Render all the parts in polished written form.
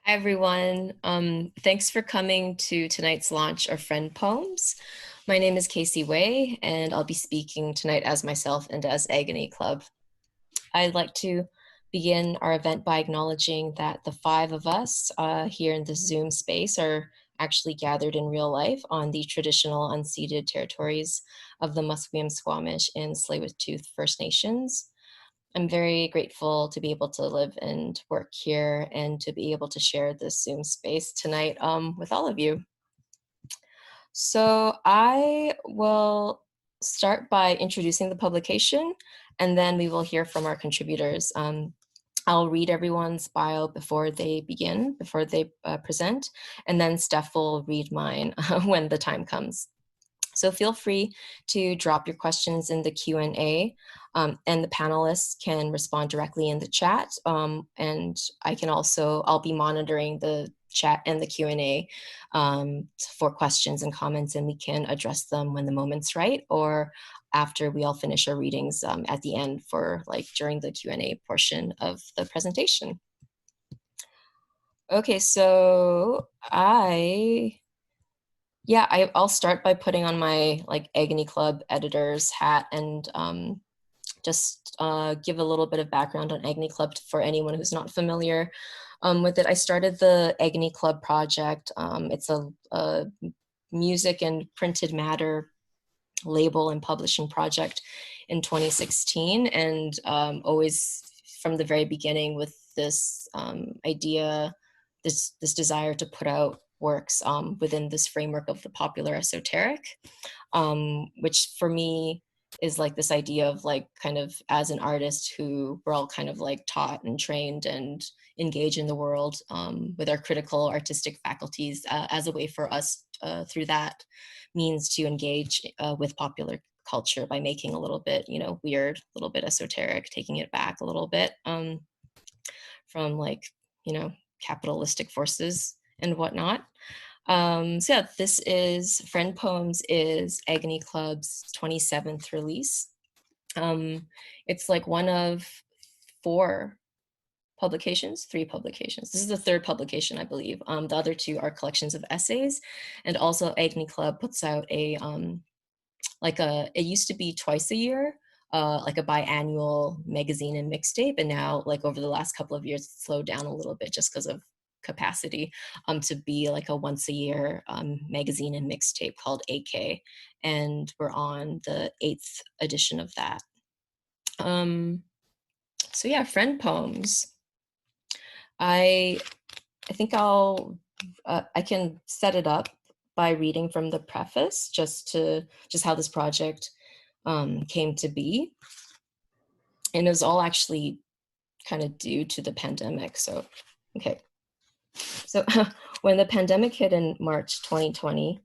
Hi, everyone. Thanks for coming to tonight's launch of Friend Poems. My name is Casey Way, and I'll be speaking tonight as myself and as Agony Club. I'd like to begin our event by acknowledging that the five of us here in this Zoom space are actually gathered in real life on the traditional unceded territories of the Musqueam, Squamish, and Tsleil-Waututh First Nations. I'm very grateful to be able to live and work here and to be able to share this Zoom space tonight with all of you. So I will start by introducing the publication, and then we will hear from our contributors. I'll read everyone's bio before they begin, before they present, and then Steph will read mine when the time comes. So feel free to drop your questions in the Q&A, and the panelists can respond directly in the chat. And I'll be monitoring the chat and the Q&A for questions and comments, and we can address them when the moment's right, or after we all finish our readings at the end for during the Q&A portion of the presentation. Okay, so I'll start by putting on my Agony Club editor's hat and just give a little bit of background on Agony Club for anyone who's not familiar with it. I started the Agony Club project. It's a music and printed matter label and publishing project in 2016, and always from the very beginning with this idea, this desire to put out works within this framework of the popular esoteric, which for me is this idea of kind of as an artist who we're all kind of taught and trained and engage in the world with our critical artistic faculties as a way for us through that means to engage with popular culture by making a little bit, weird, a little bit esoteric, taking it back a little bit from capitalistic forces and whatnot. So yeah, this is Friend Poems is Agony Club's 27th release. It's one of three publications. This is the third publication, I believe. The other two are collections of essays, and also Agony Club puts out it used to be twice a year, like a biannual magazine and mixtape, and now over the last couple of years it's slowed down a little bit just because of capacity to be a once a year magazine and mixtape called AK, and we're on the 8th edition of that. So yeah, Friend Poems. I think I can set it up by reading from the preface just how this project came to be. And it was all actually kind of due to the pandemic. So, okay. So when the pandemic hit in March 2020,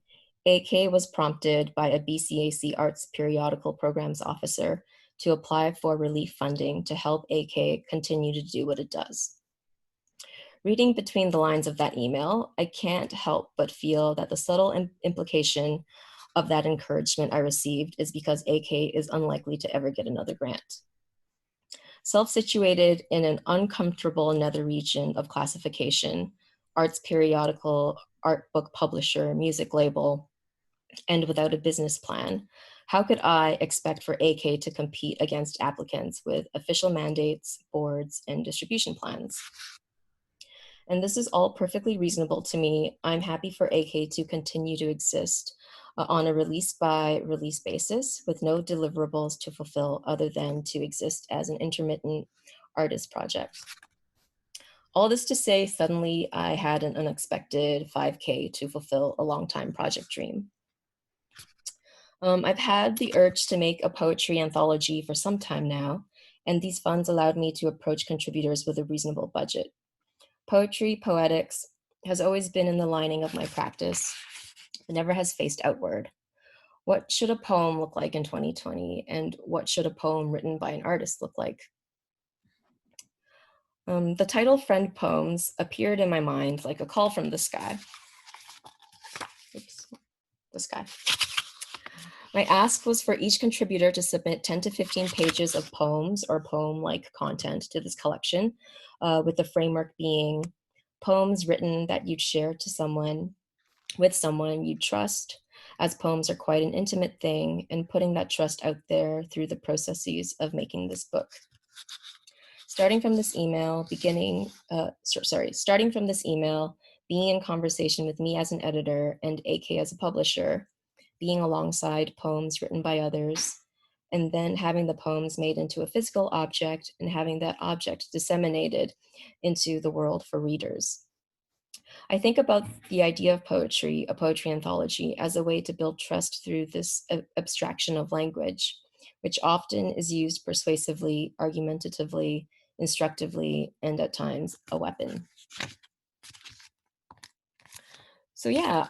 AK was prompted by a BCAC Arts Periodical Programs officer to apply for relief funding to help AK continue to do what it does. Reading between the lines of that email, I can't help but feel that the subtle implication of that encouragement I received is because AK is unlikely to ever get another grant. Self-situated in an uncomfortable nether region of classification, arts periodical, art book publisher, music label, and without a business plan, how could I expect for AK to compete against applicants with official mandates, boards, and distribution plans? And this is all perfectly reasonable to me. I'm happy for AK to continue to exist on a release by release basis with no deliverables to fulfill other than to exist as an intermittent artist project. All this to say, suddenly I had an unexpected 5K to fulfill a longtime project dream. I've had the urge to make a poetry anthology for some time now, and these funds allowed me to approach contributors with a reasonable budget. Poetry, poetics, has always been in the lining of my practice. It never has faced outward. What should a poem look like in 2020? And what should a poem written by an artist look like? The title Friend Poems appeared in my mind like a call from the sky. Oops, the sky. My ask was for each contributor to submit 10 to 15 pages of poems or poem-like content to this collection, with the framework being poems written that you'd share to someone, with someone you trust, as poems are quite an intimate thing, and putting that trust out there through the processes of making this book. Starting from this email, being in conversation with me as an editor and AK as a publisher, being alongside poems written by others, and then having the poems made into a physical object and having that object disseminated into the world for readers. I think about the idea of poetry, a poetry anthology, as a way to build trust through this abstraction of language, which often is used persuasively, argumentatively, instructively, and at times a weapon. So yeah,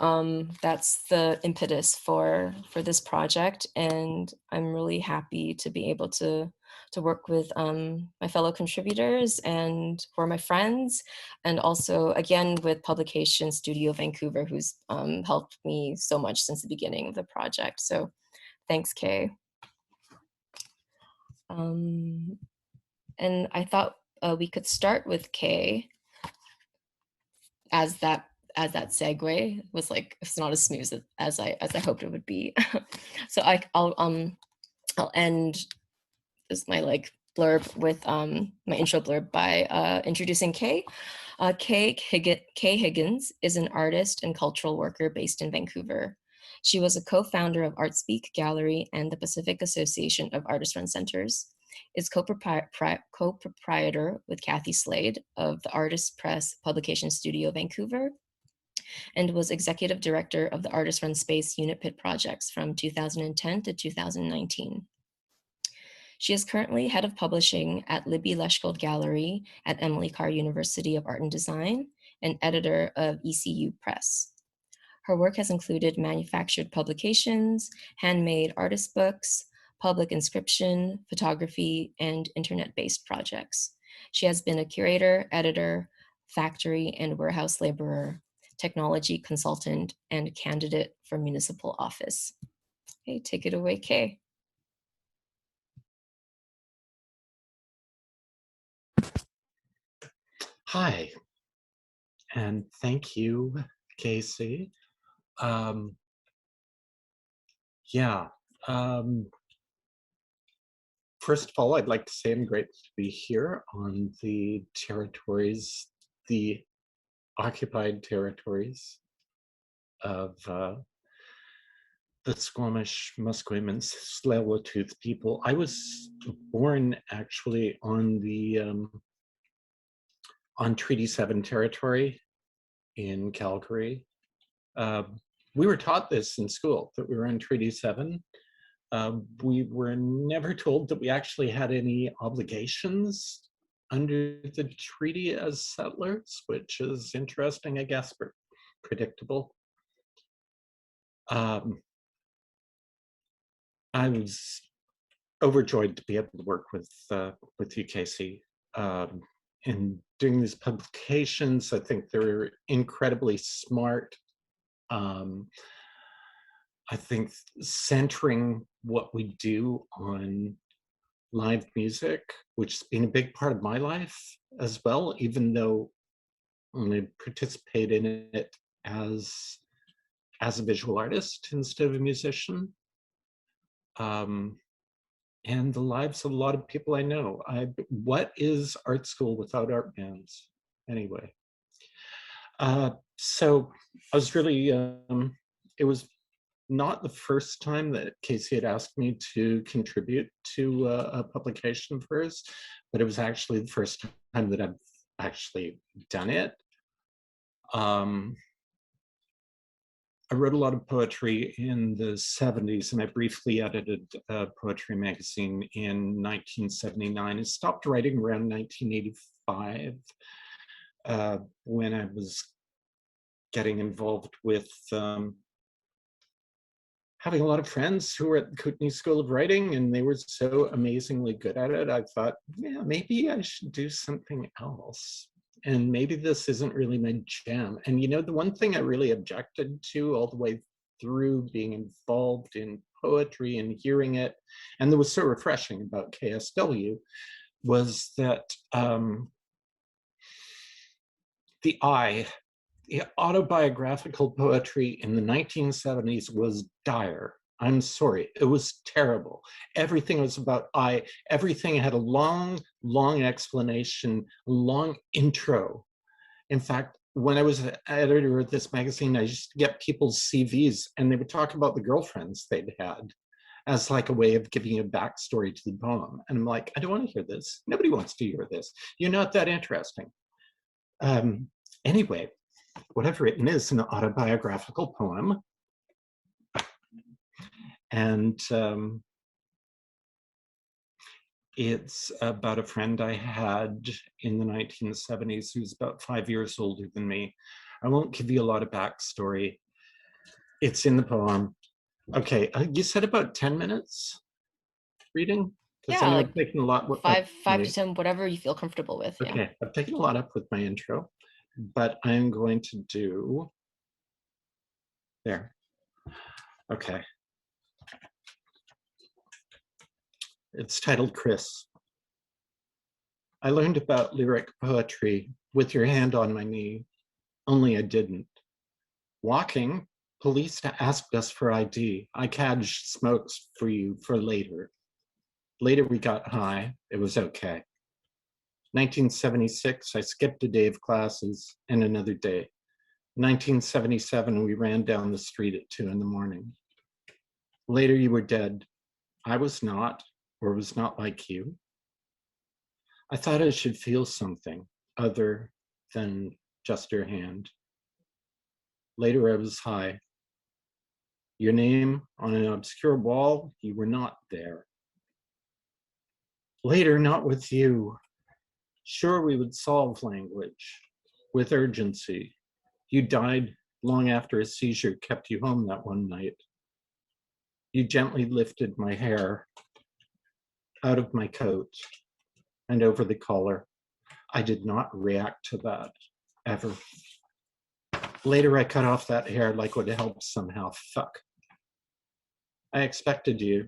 that's the impetus for this project, and I'm really happy to be able to work with my fellow contributors and who are my friends, and also again with Publication Studio Vancouver, who's helped me so much since the beginning of the project. So thanks, Kay. And I thought we could start with Kay as that segue was like it's not as smooth as I hoped it would be. So I'll end this my like blurb with my intro blurb by introducing Kay. Kay Higgins is an artist and cultural worker based in Vancouver. She was a co-founder of ArtSpeak Gallery and the Pacific Association of Artist-Run Centers, is co-proprietor with Kathy Slade of the Artist Press Publication Studio Vancouver, and was executive director of the Artist Run Space Unit Pit projects from 2010 to 2019. She is currently head of publishing at Libby Leschgold Gallery at Emily Carr University of Art and Design and editor of ECU Press. Her work has included manufactured publications, handmade artist books, public inscription, photography, and internet-based projects. She has been a curator, editor, factory and warehouse laborer, technology consultant, and candidate for municipal office. Okay, take it away, Kay. Hi, and thank you, Casey. Yeah, first of all, I'd like to say I'm grateful to be here on the territories, the occupied territories of the Squamish, Musqueam, and Tsleil-Waututh people. I was born actually on the on Treaty 7 territory in Calgary. We were taught this in school, that we were on Treaty 7. We were never told that we actually had any obligations under the treaty as settlers, which is interesting, I guess, but predictable. I was overjoyed to be able to work with you, Casey, in doing these publications. I think they're incredibly smart. I think centering what we do on live music, which has been a big part of my life as well, even though I participate in it as a visual artist instead of a musician. And the lives of a lot of people I know. What is art school without art bands, anyway? So I was really, it was not the first time that Casey had asked me to contribute to a publication of hers, but it was actually the first time that I've actually done it. I wrote a lot of poetry in the 70s, and I briefly edited a poetry magazine in 1979. I stopped writing around 1985 when I was getting involved with having a lot of friends who were at the Kootenai School of Writing, and they were so amazingly good at it. I thought, yeah, maybe I should do something else. And maybe this isn't really my jam. And you know, the one thing I really objected to all the way through being involved in poetry and hearing it, and that was so refreshing about KSW, was that The I, the autobiographical poetry in the 1970s was dire. I'm sorry, it was terrible. Everything was about I. Everything had a long, long explanation, a long intro. In fact, when I was an editor of this magazine, I used to get people's CVs and they would talk about the girlfriends they'd had as like a way of giving a backstory to the poem. And I'm like, I don't want to hear this. Nobody wants to hear this. You're not that interesting. Anyway, what I've written is an autobiographical poem. And it's about a friend I had in the 1970s who's about 5 years older than me. I won't give you a lot of backstory. It's in the poem. Okay, you said about 10 minutes reading? Because Yeah, I know like I've taken a lot. five to 10, whatever you feel comfortable with. Yeah. Okay, I've taken a lot up with my intro, but I'm going to do, there. Okay. It's titled Chris. I learned about lyric poetry with your hand on my knee, only I didn't. Walking, police asked us for ID. I cadged smokes for you for later. Later we got high, it was okay. 1976, I skipped a day of classes and another day. 1977, we ran down the street at 2 a.m. Later you were dead. I was not, or was not like you. I thought I should feel something other than just your hand. Later I was high. Your name on an obscure wall, you were not there. Later, not with you. Sure, we would solve language with urgency. You died long after a seizure kept you home that one night. You gently lifted my hair out of my coat and over the collar. I did not react to that, ever. Later, I cut off that hair like it would help somehow. Fuck. I expected you.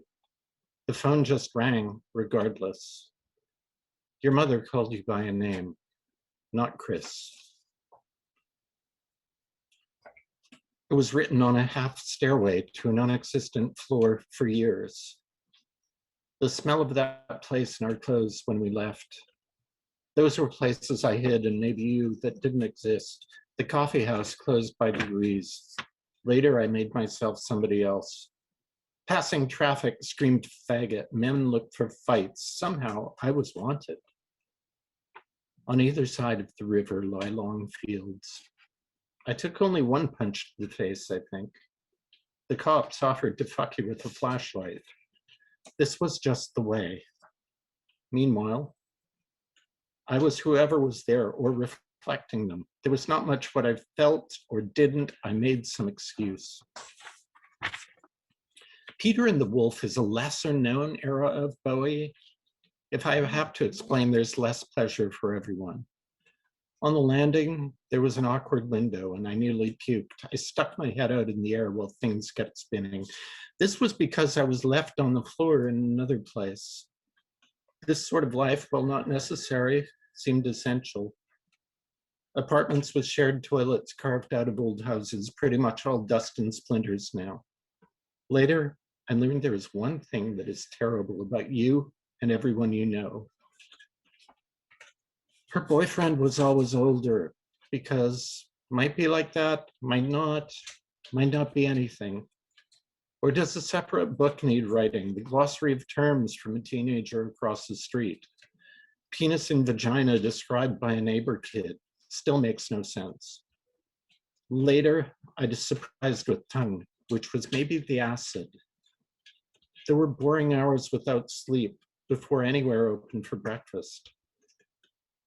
The phone just rang, regardless. Your mother called you by a name, not Chris. It was written on a half stairway to a non-existent floor for years. The smell of that place and our clothes when we left. Those were places I hid and maybe you that didn't exist. The coffee house closed by degrees. Later, I made myself somebody else. Passing traffic screamed faggot. Men looked for fights. Somehow, I was wanted. On either side of the river lie long fields. I took only one punch to the face, I think. The cops offered to fuck you with a flashlight. This was just the way. Meanwhile, I was whoever was there or reflecting them. There was not much what I felt or didn't. I made some excuse. Peter and the Wolf is a lesser known era of Bowie. If I have to explain, there's less pleasure for everyone. On the landing, there was an awkward window and I nearly puked. I stuck my head out in the air while things kept spinning. This was because I was left on the floor in another place. This sort of life, while not necessary, seemed essential. Apartments with shared toilets carved out of old houses, pretty much all dust and splinters now. Later, I learned there is one thing that is terrible about you and everyone you know. Her boyfriend was always older because might be like that, might not be anything. Or does a separate book need writing? The glossary of terms from a teenager across the street. Penis and vagina described by a neighbor kid still makes no sense. Later, I was surprised with tongue, which was maybe the acid. There were boring hours without sleep before anywhere opened for breakfast.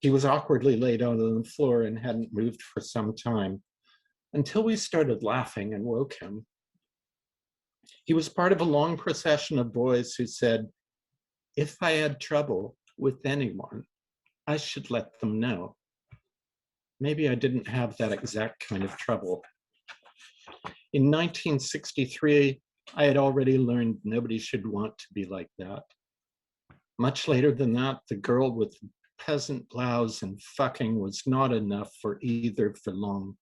He was awkwardly laid out on the floor and hadn't moved for some time until we started laughing and woke him. He was part of a long procession of boys who said, if I had trouble with anyone, I should let them know. Maybe I didn't have that exact kind of trouble. In 1963, I had already learned nobody should want to be like that. Much later than that, the girl with peasant blouse and fucking was not enough for either for long.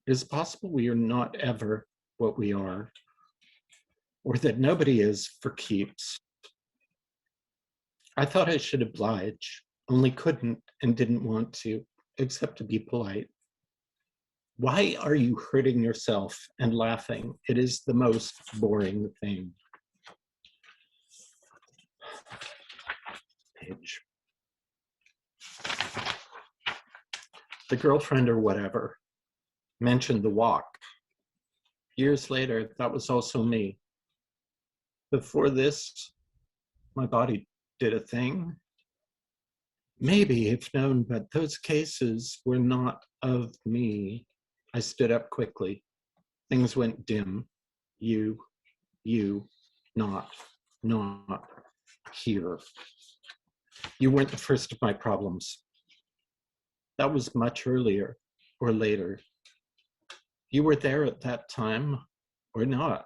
It is possible we are not ever what we are, or that nobody is for keeps. I thought I should oblige, only couldn't and didn't want to, except to be polite. Why are you hurting yourself and laughing? It is the most boring thing. Page. The girlfriend or whatever mentioned the walk. Years later, that was also me. Before this, my body did a thing. Maybe, if known, but those cases were not of me. I stood up quickly. Things went dim. You, not here. You weren't the first of my problems. That was much earlier or later. You were there at that time or not.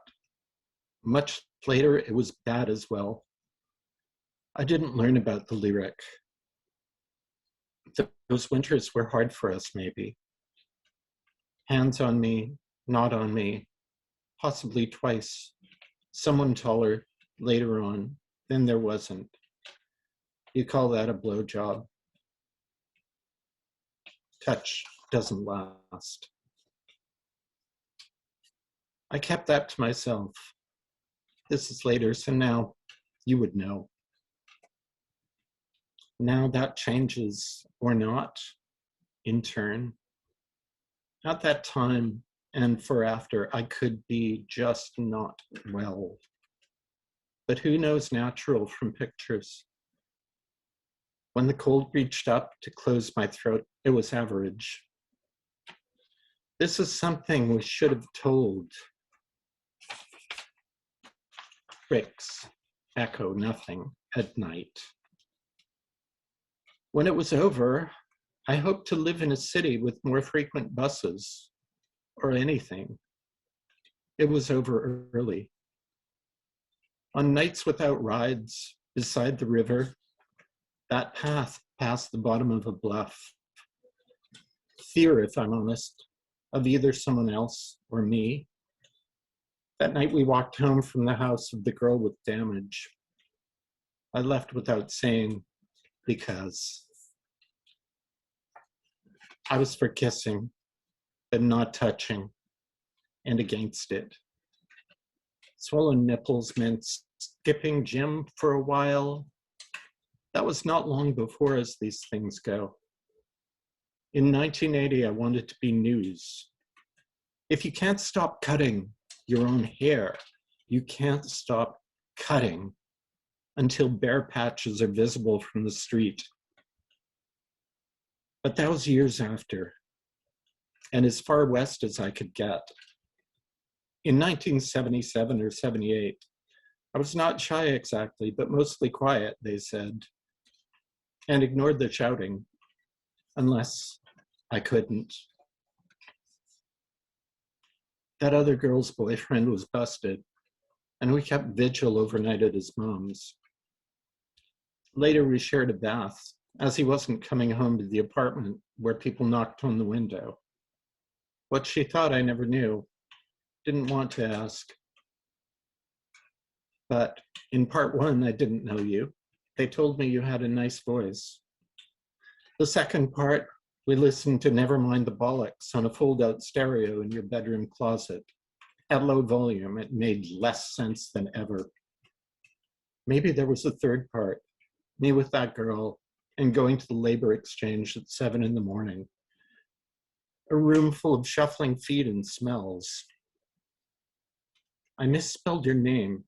Much later, it was bad as well. I didn't learn about the lyric. Those winters were hard for us, maybe. Hands on me, not on me, possibly twice. Someone taller later on, then there wasn't. You call that a blowjob. Touch doesn't last. I kept that to myself. This is later, so now you would know. Now that changes or not, in turn. At that time and for after, I could be just not well. But who knows natural from pictures? When the cold reached up to close my throat, it was average. This is something we should have told. Bricks echo nothing at night. When it was over, I hoped to live in a city with more frequent buses or anything. It was over early. On nights without rides, beside the river, that path past the bottom of a bluff. Fear, if I'm honest, of either someone else or me. That night we walked home from the house of the girl with damage. I left without saying, because I was for kissing, but not touching, and against it. Swollen nipples meant skipping gym for a while. That was not long before, as these things go. In 1980, I wanted to be news. If you can't stop cutting your own hair, you can't stop cutting until bare patches are visible from the street. But that was years after, and as far west as I could get. In 1977 or 78, I was not shy exactly, but mostly quiet, they said, and ignored the shouting, unless I couldn't. That other girl's boyfriend was busted, and we kept vigil overnight at his mom's. Later, we shared a bath, as he wasn't coming home to the apartment where people knocked on the window. What she thought I never knew, didn't want to ask. But in part one, I didn't know you. They told me you had a nice voice. The second part, we listened to Never Mind the Bollocks on a fold-out stereo in your bedroom closet. At low volume, it made less sense than ever. Maybe there was a third part, me with that girl and going to the labor exchange at 7 a.m. A room full of shuffling feet and smells. I misspelled your name,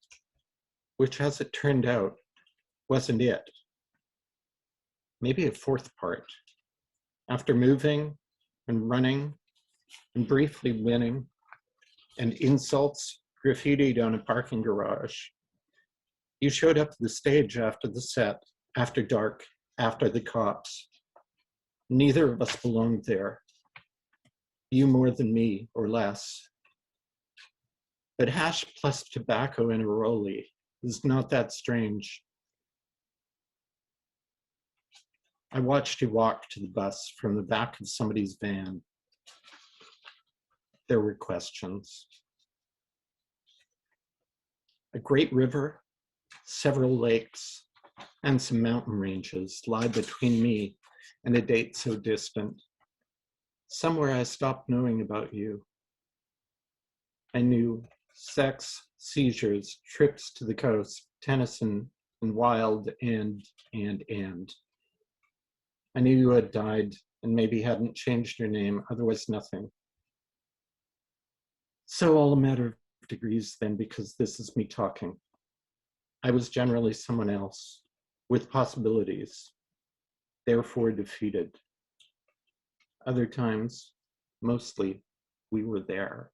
which, as it turned out, wasn't it. Maybe a fourth part. After moving and running and briefly winning and insults graffitied on a parking garage, you showed up to the stage after the set, after dark, after the cops. Neither of us belonged there. You more than me, or less. But hash plus tobacco in a rollie is not that strange. I watched you walk to the bus from the back of somebody's van. There were questions. A great river, several lakes, and some mountain ranges lie between me and a date so distant. Somewhere I stopped knowing about you. I knew sex, seizures, trips to the coast, Tennyson, and wild, and. I knew you had died and maybe hadn't changed your name, otherwise nothing. So all a matter of degrees then, because this is me talking. I was generally someone else, with possibilities, therefore defeated. Other times, mostly, we were there.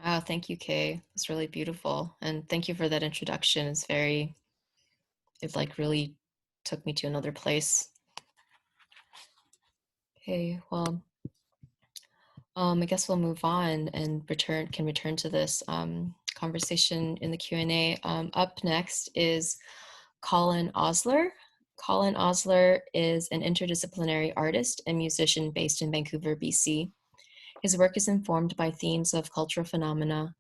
Wow, thank you, Kay. It's really beautiful. And thank you for that introduction. It like really took me to another place. Okay, well, I guess we'll move on and return to this conversation in the Q&A. Up next is Colin Osler. Colin Osler is an interdisciplinary artist and musician based in Vancouver, BC. His work is informed by themes of cultural phenomena,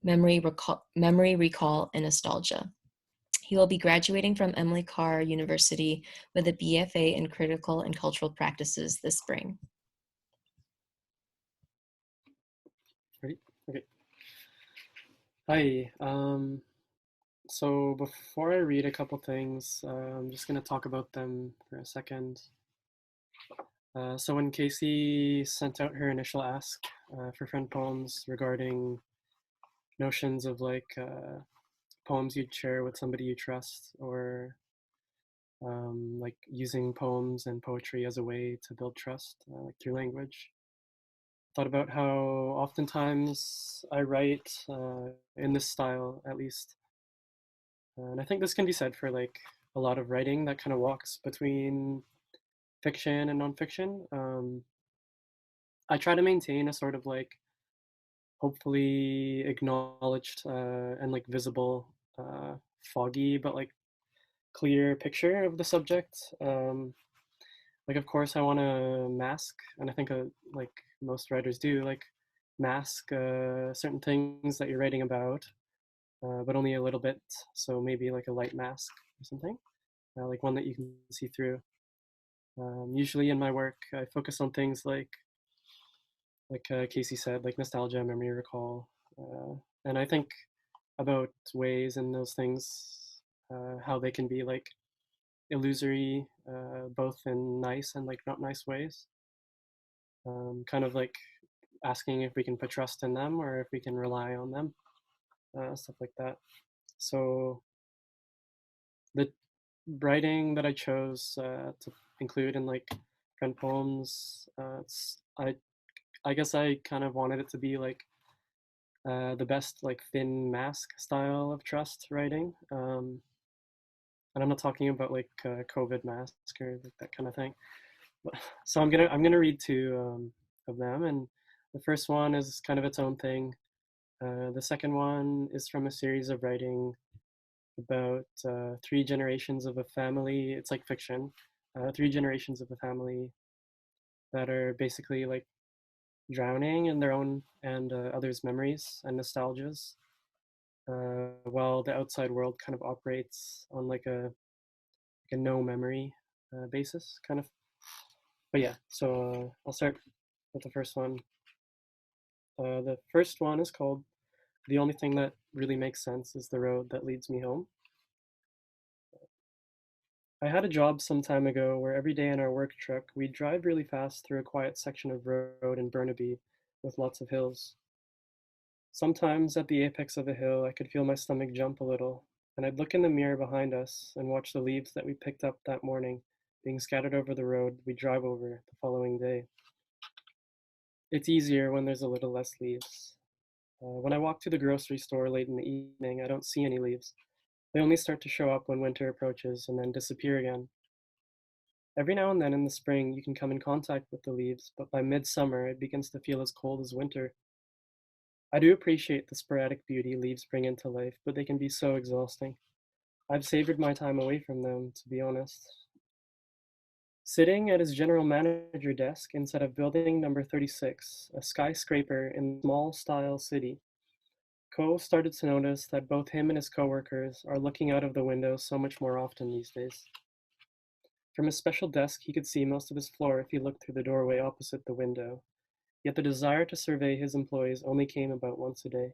memory recall, and nostalgia. He will be graduating from Emily Carr University with a BFA in Critical and Cultural Practices this spring. Ready? Okay. Hi. So before I read a couple things, I'm just going to talk about them for a second. So when Casey sent out her initial ask for friend poems regarding notions of like poems you'd share with somebody you trust, or like using poems and poetry as a way to build trust, like through language, thought about how oftentimes I write in this style, at least. And I think this can be said for like a lot of writing that kind of walks between fiction and nonfiction. I try to maintain a sort of like hopefully acknowledged and like visible, foggy, but like clear picture of the subject. Like, of course, I want to mask, and I think like most writers do, like mask certain things that you're writing about, but only a little bit. So maybe like a light mask or something, like one that you can see through. Usually in my work, I focus on things like Casey said, like nostalgia, memory recall, and I think about ways in those things, how they can be like illusory, both in nice and like not nice ways. Kind of like asking if we can put trust in them or if we can rely on them, stuff like that. So the writing that I chose to include in like friend poems, I guess I kind of wanted it to be like the best like thin mask style of trust writing. And I'm not talking about like COVID mask or like that kind of thing. So I'm gonna read two of them, and the first one is kind of its own thing. The second one is from a series of writing about three generations of a family. It's like fiction. Three generations of a family that are basically like drowning in their own and others' memories and nostalgias, while the outside world kind of operates on like a no memory basis, kind of. But yeah, so I'll start with the first one. The first one is called "The Only Thing That Really Makes Sense Is the Road That Leads Me Home." I had a job some time ago where every day in our work truck, we'd drive really fast through a quiet section of road in Burnaby with lots of hills. Sometimes at the apex of a hill, I could feel my stomach jump a little, and I'd look in the mirror behind us and watch the leaves that we picked up that morning being scattered over the road we drive over the following day. It's easier when there's a little less leaves. When I walk to the grocery store late in the evening, I don't see any leaves. They only start to show up when winter approaches and then disappear again. Every now and then in the spring, you can come in contact with the leaves, but by midsummer, it begins to feel as cold as winter. I do appreciate the sporadic beauty leaves bring into life, but they can be so exhausting. I've savored my time away from them, to be honest. Sitting at his general manager desk inside of building number 36, a skyscraper in a small style city, Ko started to notice that both him and his coworkers are looking out of the window so much more often these days. From his special desk, he could see most of his floor if he looked through the doorway opposite the window, yet the desire to survey his employees only came about once a day,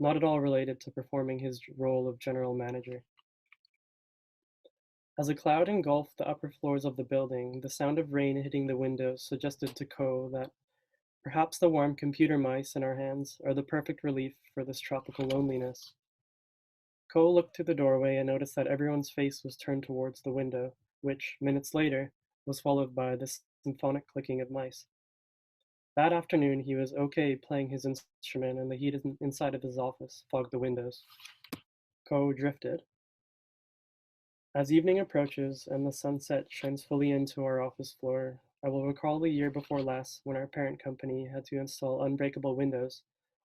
not at all related to performing his role of general manager. As a cloud engulfed the upper floors of the building, the sound of rain hitting the windows suggested to Ko that perhaps the warm computer mice in our hands are the perfect relief for this tropical loneliness. Ko looked through the doorway and noticed that everyone's face was turned towards the window, which, minutes later, was followed by the symphonic clicking of mice. That afternoon, he was okay playing his instrument, and the heat inside of his office fogged the windows. Ko drifted. As evening approaches and the sunset shines fully into our office floor, I will recall the year before last when our parent company had to install unbreakable windows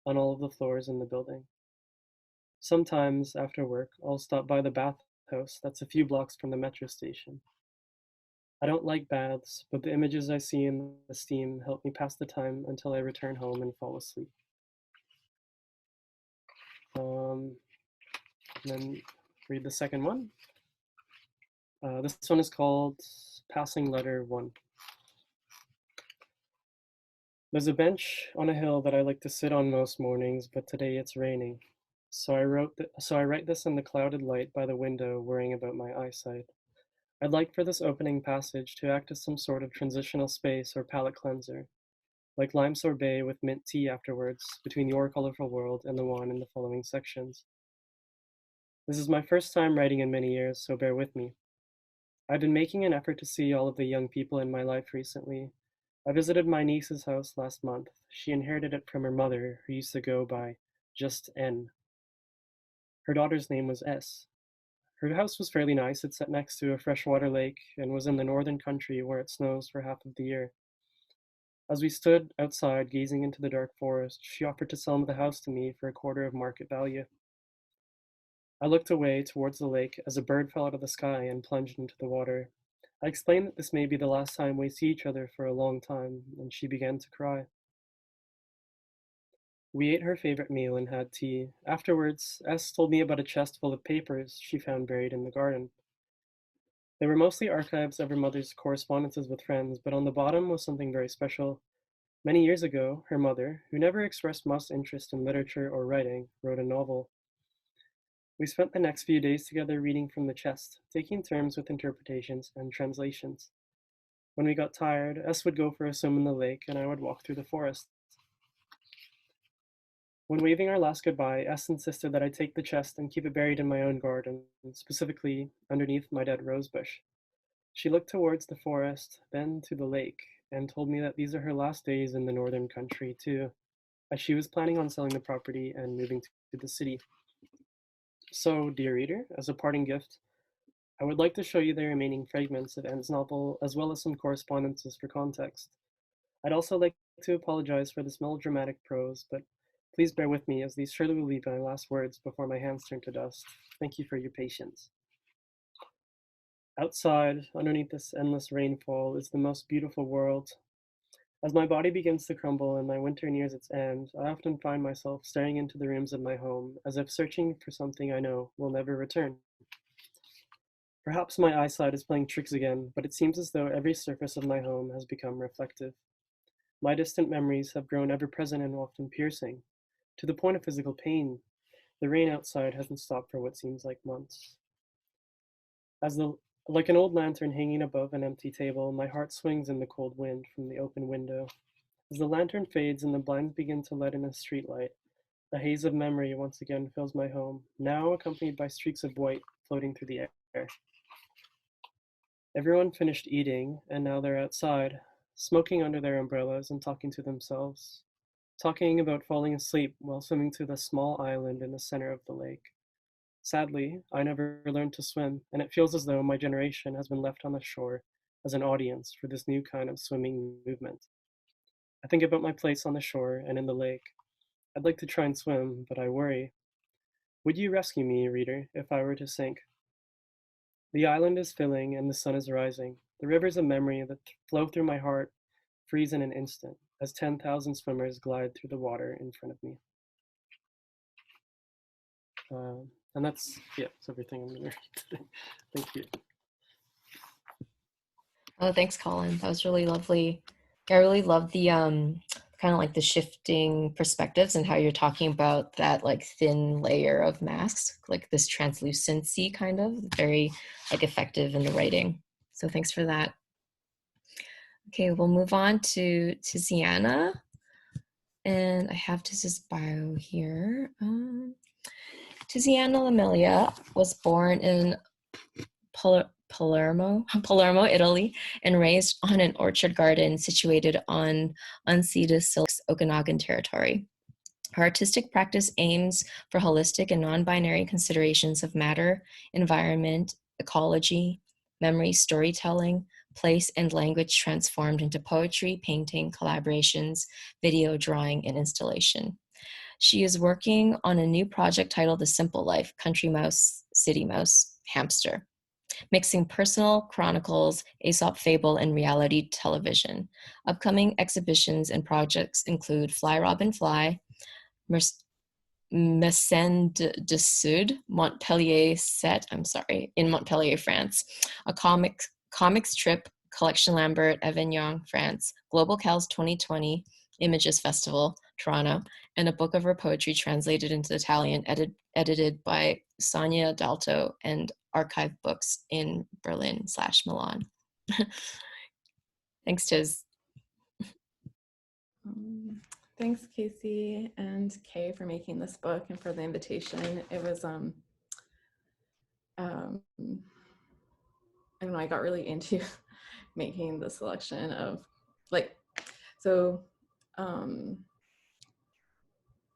on all of the floors in the building. Sometimes, after work, I'll stop by the bathhouse that's a few blocks from the metro station. I don't like baths, but the images I see in the steam help me pass the time until I return home and fall asleep. Then read the second one. This one is called Passing Letter 1. There's a bench on a hill that I like to sit on most mornings, but today it's raining. So I write this in the clouded light by the window, worrying about my eyesight. I'd like for this opening passage to act as some sort of transitional space or palate cleanser, like lime sorbet with mint tea afterwards, between your colorful world and the one in the following sections. This is my first time writing in many years, so bear with me. I've been making an effort to see all of the young people in my life recently. I visited my niece's house last month. She inherited it from her mother, who used to go by just N. Her daughter's name was S. Her house was fairly nice. It sat next to a freshwater lake and was in the northern country where it snows for half of the year. As we stood outside gazing into the dark forest, she offered to sell the house to me for a quarter of market value. I looked away towards the lake as a bird fell out of the sky and plunged into the water. I explained that this may be the last time we see each other for a long time, and she began to cry. We ate her favorite meal and had tea. Afterwards, S told me about a chest full of papers she found buried in the garden. They were mostly archives of her mother's correspondences with friends, but on the bottom was something very special. Many years ago, her mother, who never expressed much interest in literature or writing, wrote a novel. We spent the next few days together reading from the chest, taking turns with interpretations and translations. When we got tired, S would go for a swim in the lake, and I would walk through the forest. When waving our last goodbye, S insisted that I take the chest and keep it buried in my own garden, specifically underneath my dead rosebush. She looked towards the forest, then to the lake, and told me that these are her last days in the northern country, too, as she was planning on selling the property and moving to the city. So, dear reader, as a parting gift, I would like to show you the remaining fragments of Anne's novel, as well as some correspondences for context. I'd also like to apologize for this melodramatic prose, but please bear with me as these surely will be my last words before my hands turn to dust. Thank you for your patience. Outside, underneath this endless rainfall, is the most beautiful world. As my body begins to crumble and my winter nears its end, I often find myself staring into the rooms of my home, as if searching for something I know will never return. Perhaps my eyesight is playing tricks again, but it seems as though every surface of my home has become reflective. My distant memories have grown ever present and often piercing, to the point of physical pain. The rain outside hasn't stopped for what seems like months. Like an old lantern hanging above an empty table, my heart swings in the cold wind from the open window. As the lantern fades and the blinds begin to let in a streetlight, a haze of memory once again fills my home, now accompanied by streaks of white floating through the air. Everyone finished eating, and now they're outside, smoking under their umbrellas and talking to themselves, talking about falling asleep while swimming to the small island in the center of the lake. Sadly, I never learned to swim, and it feels as though my generation has been left on the shore as an audience for this new kind of swimming movement. I think about my place on the shore and in the lake, I'd like to try and swim, but I worry. Would you rescue me, reader, if I were to sink? The island is filling and the sun is rising. The rivers of memory that flow through my heart freeze in an instant as 10,000 swimmers glide through the water in front of me. And that's everything I'm going to read today. Thank you. Oh, thanks, Colin. That was really lovely. I really love the kind of like the shifting perspectives and how you're talking about that like thin layer of masks, like this translucency kind of very like effective in the writing. So thanks for that. Okay, we'll move on to Tiziana. And I have Tiz's bio here. Tiziana La Melia was born in Palermo, Italy, and raised on an orchard garden situated on unceded Silks Okanagan territory. Her artistic practice aims for holistic and non-binary considerations of matter, environment, ecology, memory, storytelling, place, and language transformed into poetry, painting, collaborations, video, drawing, and installation. She is working on a new project titled The Simple Life, Country Mouse, City Mouse, Hamster, mixing personal chronicles, Aesop fable, and reality television. Upcoming exhibitions and projects include Fly Robin Fly, Messène de Sud, Montpellier set, in Montpellier, France, a comics trip, Collection Lambert, Avignon, France, Global Cals 2020, Images Festival, Toronto, and a book of her poetry translated into Italian, edited by Sonia Dalto and Archive Books in Berlin/Milan. Thanks, Tiz. Thanks, Casey and Kay, for making this book and for the invitation. It was, I don't know, I got really into making the selection of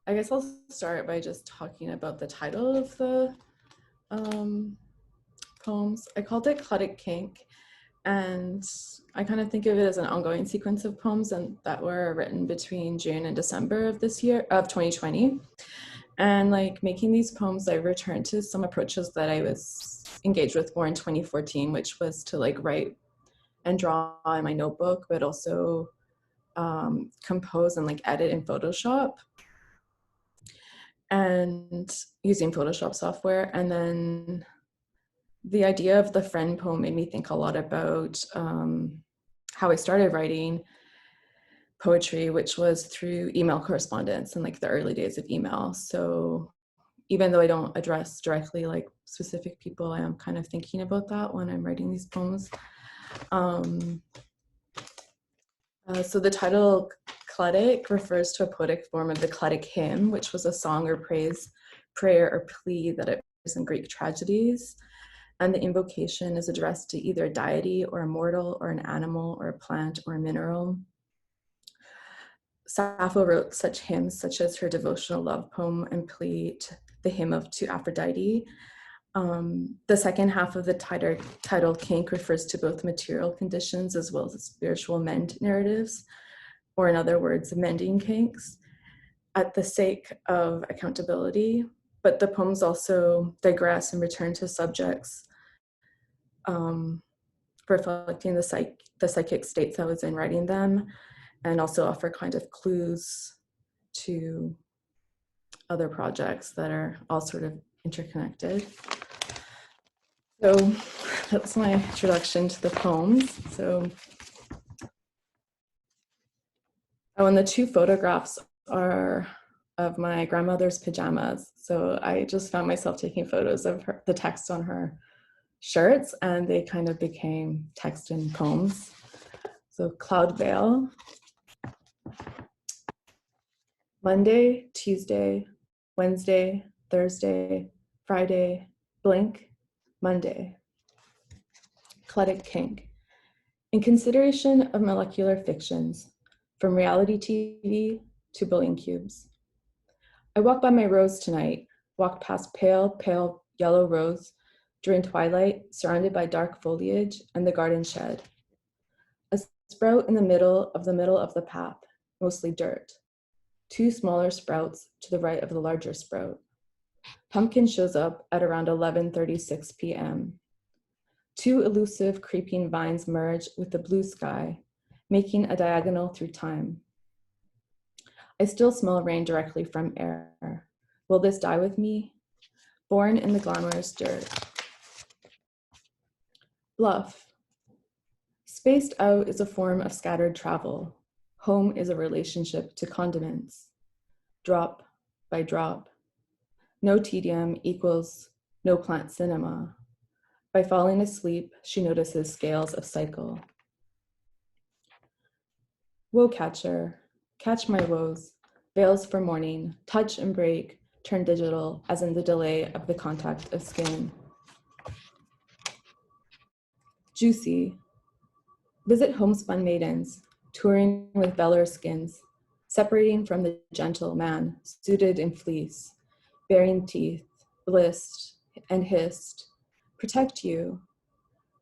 I guess I'll start by just talking about the title of the poems. I called it Cluttic Kink, and I kind of think of it as an ongoing sequence of poems and that were written between June and December of this year, of 2020. And like making these poems, I returned to some approaches that I was engaged with more in 2014, which was to like write and draw in my notebook, but also compose and like edit in Photoshop and using Photoshop software. And then the idea of the friend poem made me think a lot about how I started writing poetry, which was through email correspondence in like the early days of email. So even though I don't address directly like specific people, I am kind of thinking about that when I'm writing these poems. So the title Cluttic refers to a poetic form of the Cluttic hymn, which was a song or praise, prayer or plea that appears in Greek tragedies. And the invocation is addressed to either a deity or a mortal or an animal or a plant or a mineral. Sappho wrote such hymns such as her devotional love poem and plea, the hymn to Aphrodite. The second half of the title Kink refers to both material conditions as well as spiritual mend narratives, or in other words, mending kinks, at the sake of accountability. But the poems also digress and return to subjects reflecting the psychic states I was in writing them, and also offer kind of clues to other projects that are all sort of interconnected. So that's my introduction to the poems. So, and the two photographs are of my grandmother's pajamas. So I just found myself taking photos of the text on her shirts, and they kind of became text and poems. So Cloud Veil. Monday, Tuesday, Wednesday, Thursday, Friday, blink, Monday. Cluttic Kink. In consideration of molecular fictions, from reality TV to bullying cubes. I walked by my rose tonight, walked past pale, pale yellow rose during twilight, surrounded by dark foliage and the garden shed. A sprout in the middle of the path, mostly dirt. 2 smaller sprouts to the right of the larger sprout. Pumpkin shows up at around 11:36 p.m. 2 elusive creeping vines merge with the blue sky, making a diagonal through time. I still smell rain directly from air. Will this die with me? Born in the glamorous dirt. Bluff. Spaced out is a form of scattered travel. Home is a relationship to condiments. Drop by drop. No tedium equals no plant cinema. By falling asleep, she notices scales of cycle. Woe catcher, catch my woes, veils for morning, touch and break, turn digital as in the delay of the contact of skin. Juicy, visit homespun maidens, touring with velour skins, separating from the gentle man, suited in fleece, baring teeth, blissed and hissed, protect you.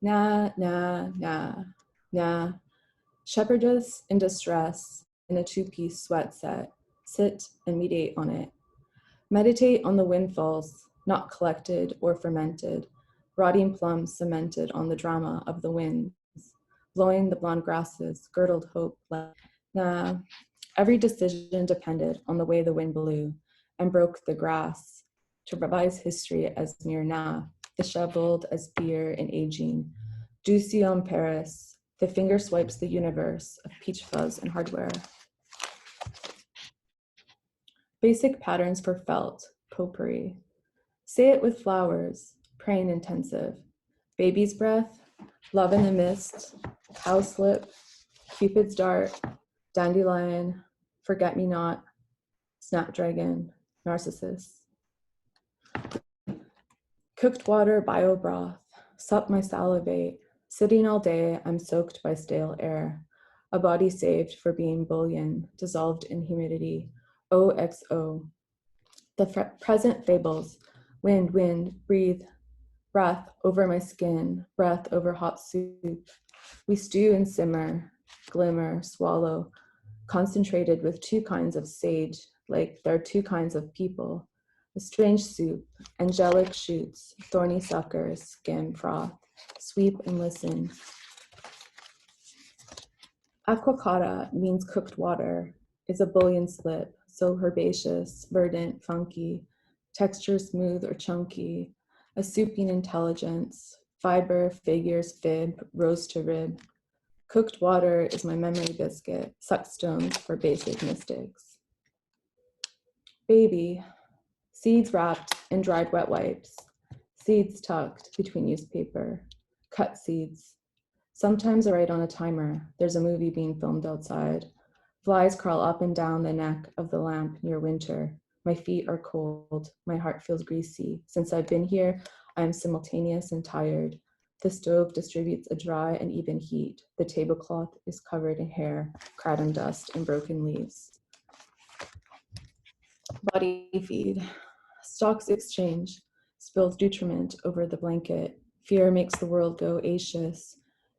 Nah, nah, nah, nah. Shepherdess in distress in a 2-piece sweat set, sit and meditate on it. Meditate on the windfalls, not collected or fermented, rotting plums cemented on the drama of the winds, blowing the blonde grasses, girdled hope. Nah, every decision depended on the way the wind blew and broke the grass to revise history as mere nah, disheveled as beer and aging. Juicy on Paris, the finger swipes the universe of peach fuzz and hardware. Basic patterns for felt, potpourri. Say it with flowers, praying intensive. Baby's breath, love in the mist, cowslip, Cupid's dart, dandelion, forget-me-not, snapdragon, narcissus. Cooked water, bio broth, sup my salivate. Sitting all day, I'm soaked by stale air. A body saved for being bouillon, dissolved in humidity. OXO. The present fables. Wind, wind, breathe. Breath over my skin, breath over hot soup. We stew and simmer, glimmer, swallow, concentrated with 2 kinds of sage, like there are 2 kinds of people. A strange soup, angelic shoots, thorny suckers, skim, froth, sweep and listen. Aquacotta means cooked water, is a bouillon slip, so herbaceous, verdant, funky, texture smooth or chunky, a souping intelligence, fiber, figures, fib, rose to rib. Cooked water is my memory biscuit, suckstones for basic mystics. Baby, seeds wrapped in dried wet wipes, seeds tucked between newspaper, cut seeds. Sometimes I write on a timer. There's a movie being filmed outside. Flies crawl up and down the neck of the lamp near winter. My feet are cold. My heart feels greasy. Since I've been here, I am simultaneous and tired. The stove distributes a dry and even heat. The tablecloth is covered in hair, kratom dust, and broken leaves. Body feed. Stocks exchange. Spills nutriment over the blanket. Fear makes the world go acious.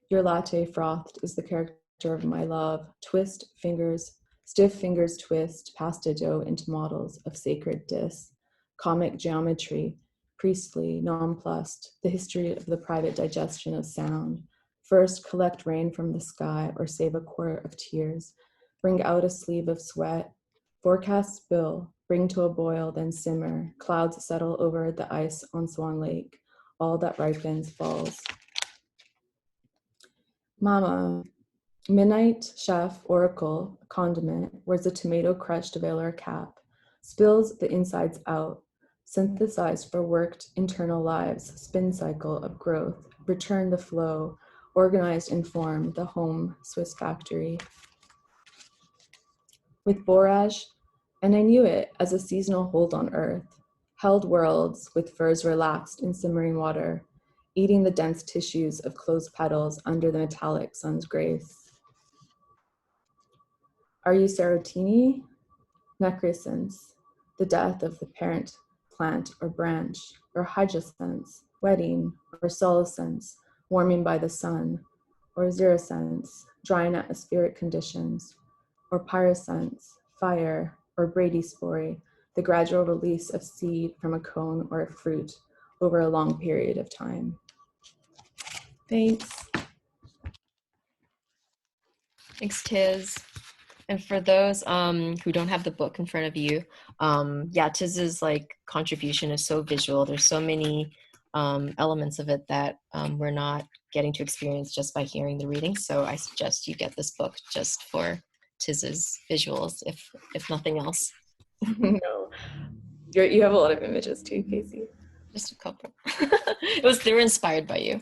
Your latte frothed is the character of my love. Twist fingers, stiff fingers twist pasta dough into models of sacred dis. Comic geometry, priestly, nonplussed, the history of the private digestion of sound. First, collect rain from the sky or save a quart of tears. Bring out a sleeve of sweat. Forecast spill, bring to a boil, then simmer. Clouds settle over the ice on Swan Lake. All that ripens falls. Mama, midnight chef, oracle, condiment, wears a tomato crushed velour cap, spills the insides out, synthesized for worked internal lives, spin cycle of growth, return the flow, organized in form, the home Swiss factory. With borage, and I knew it as a seasonal hold on earth, held worlds with furs relaxed in simmering water, eating the dense tissues of closed petals under the metallic sun's grace. Are you Serotini? Necrescence, the death of the parent plant or branch, or hydrosense, wedding, or solescence, warming by the sun, or xerosense, drying atmospheric conditions, or pyrosense, fire, or bradyspory, the gradual release of seed from a cone or a fruit over a long period of time. Thanks. Thanks, Tiz. And for those who don't have the book in front of you, yeah, Tiz's like contribution is so visual. There's so many elements of it that we're not getting to experience just by hearing the reading. So I suggest you get this book just for Tiz's visuals, if nothing else. No, you have a lot of images too, Casey. Just a couple. They were inspired by you.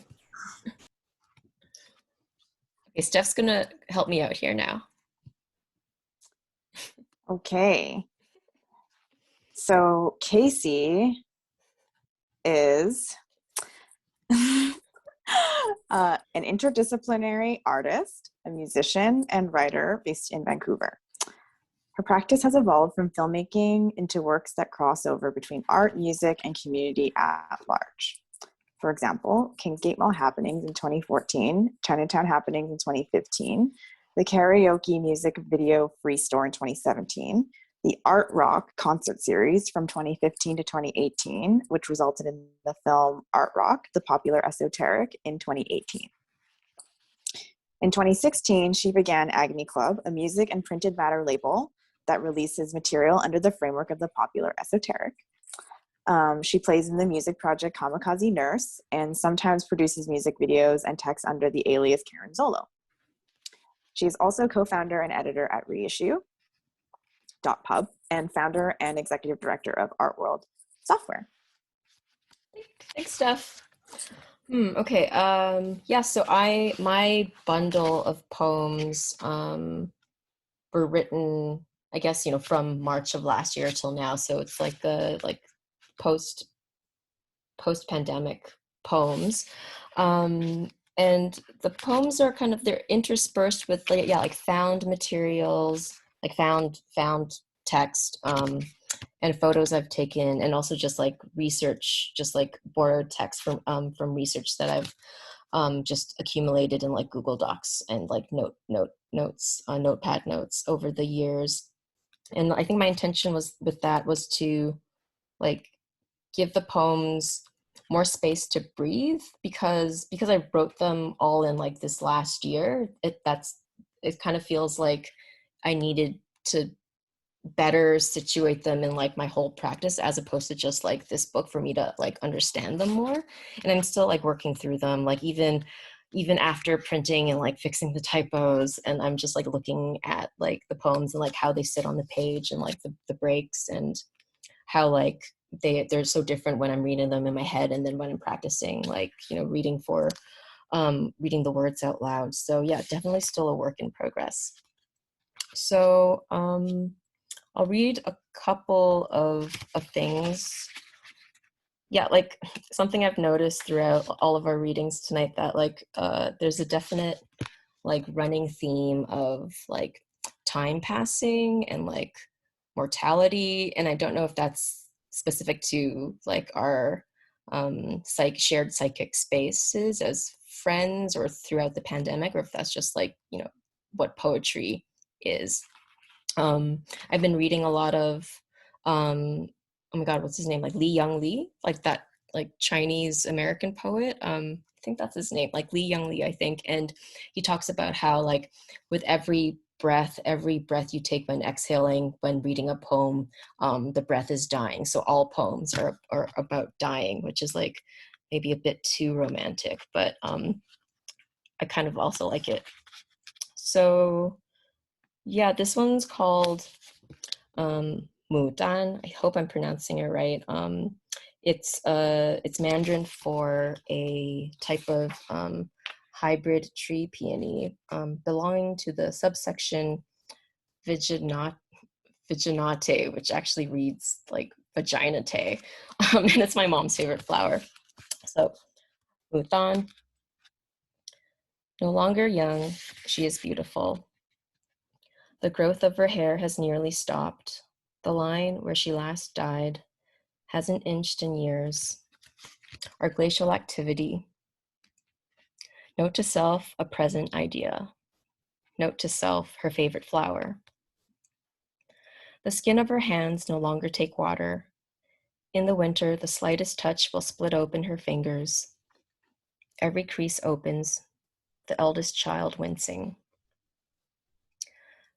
Okay, Steph's gonna help me out here now. Okay. So Casey is an interdisciplinary artist, a musician, and writer based in Vancouver. Her practice has evolved from filmmaking into works that cross over between art, music, and community at large. For example, Kingsgate Mall Happenings in 2014, Chinatown Happenings in 2015, the karaoke music video Free Store in 2017, the Art Rock concert series from 2015 to 2018, which resulted in the film Art Rock, the popular esoteric, in 2018. In 2016, she began Agony Club, a music and printed matter label that releases material under the framework of the popular esoteric. She plays in the music project Kamikaze Nurse and sometimes produces music videos and texts under the alias Karen Zolo. She is also co-founder and editor at Reissue.pub and founder and executive director of Art World Software. Thanks, Steph. Okay. Yeah. So my bundle of poems were written, I guess, from March of last year till now. So it's like the post-pandemic poems. And the poems are they're interspersed with like found materials, like found text, and photos I've taken, and also just like research, just like borrowed text from research that I've just accumulated in like Google Docs and like notes, notepad notes over the years. And I think my intention was to like give the poems more space to breathe, because I wrote them all in like this last year. It kind of feels like I needed to better situate them in like my whole practice, as opposed to just like this book for me to like understand them more. And I'm still like working through them, like even after printing and like fixing the typos, and I'm just like looking at like the poems and like how they sit on the page and like the breaks, and how like they're so different when I'm reading them in my head and then when I'm practicing, like reading the words out loud. So yeah, definitely still a work in progress. So I'll read a couple of things. Yeah, like something I've noticed throughout all of our readings tonight, that like there's a definite like running theme of like time passing and like mortality. And I don't know if that's specific to like our shared psychic spaces as friends or throughout the pandemic, or if that's just like what poetry is. I've been reading a lot of oh my god, what's his name, like Li Young Lee, like that like Chinese American poet. I think that's his name, like Li Young Lee, I think. And he talks about how like with every breath you take when exhaling, when reading a poem, the breath is dying. So all poems are about dying, which is like maybe a bit too romantic, but I kind of also like it. So yeah, this one's called Mudan. I hope I'm pronouncing it right. It's Mandarin for a type of hybrid tree peony belonging to the subsection Viginate, which actually reads like vaginate. And it's my mom's favorite flower. So Mudan. No longer young, she is beautiful. The growth of her hair has nearly stopped. The line where she last died hasn't inched in years. Our glacial activity. Note to self, a present idea. Note to self, her favorite flower. The skin of her hands no longer take water. In the winter, the slightest touch will split open her fingers. Every crease opens, the eldest child wincing.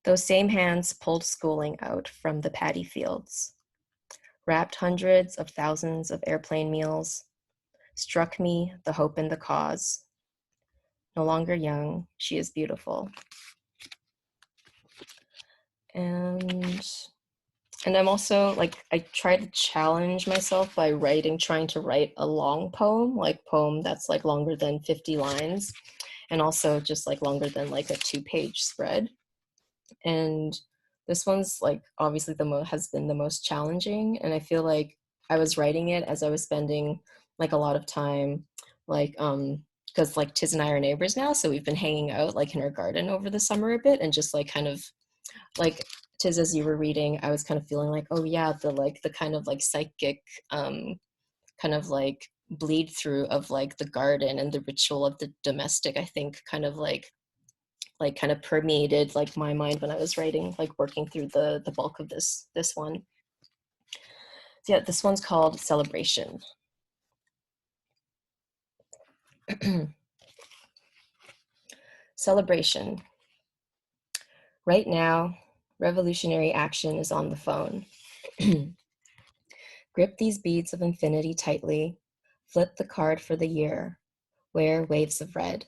Those same hands pulled schooling out from the paddy fields, wrapped hundreds of thousands of airplane meals, struck me the hope and the cause. No longer young, she is beautiful. And I'm also like, I try to challenge myself by trying to write a long poem, like poem that's like longer than 50 lines, and also just like longer than like a 2-page spread. And this one's like obviously has been the most challenging. And I feel like I was writing it as I was spending like a lot of time, like, because like Tiz and I are neighbors now, so we've been hanging out like in our garden over the summer a bit, and just like kind of like Tiz, as you were reading, I was kind of feeling like, oh yeah, the kind of like psychic kind of like bleed through of like the garden and the ritual of the domestic, I think kind of kind of permeated like my mind when I was writing, like working through the bulk of this one. So yeah, this one's called Celebration. Celebration. Right now, revolutionary action is on the phone. Grip these beads of infinity tightly, flip the card for the year, wear waves of red.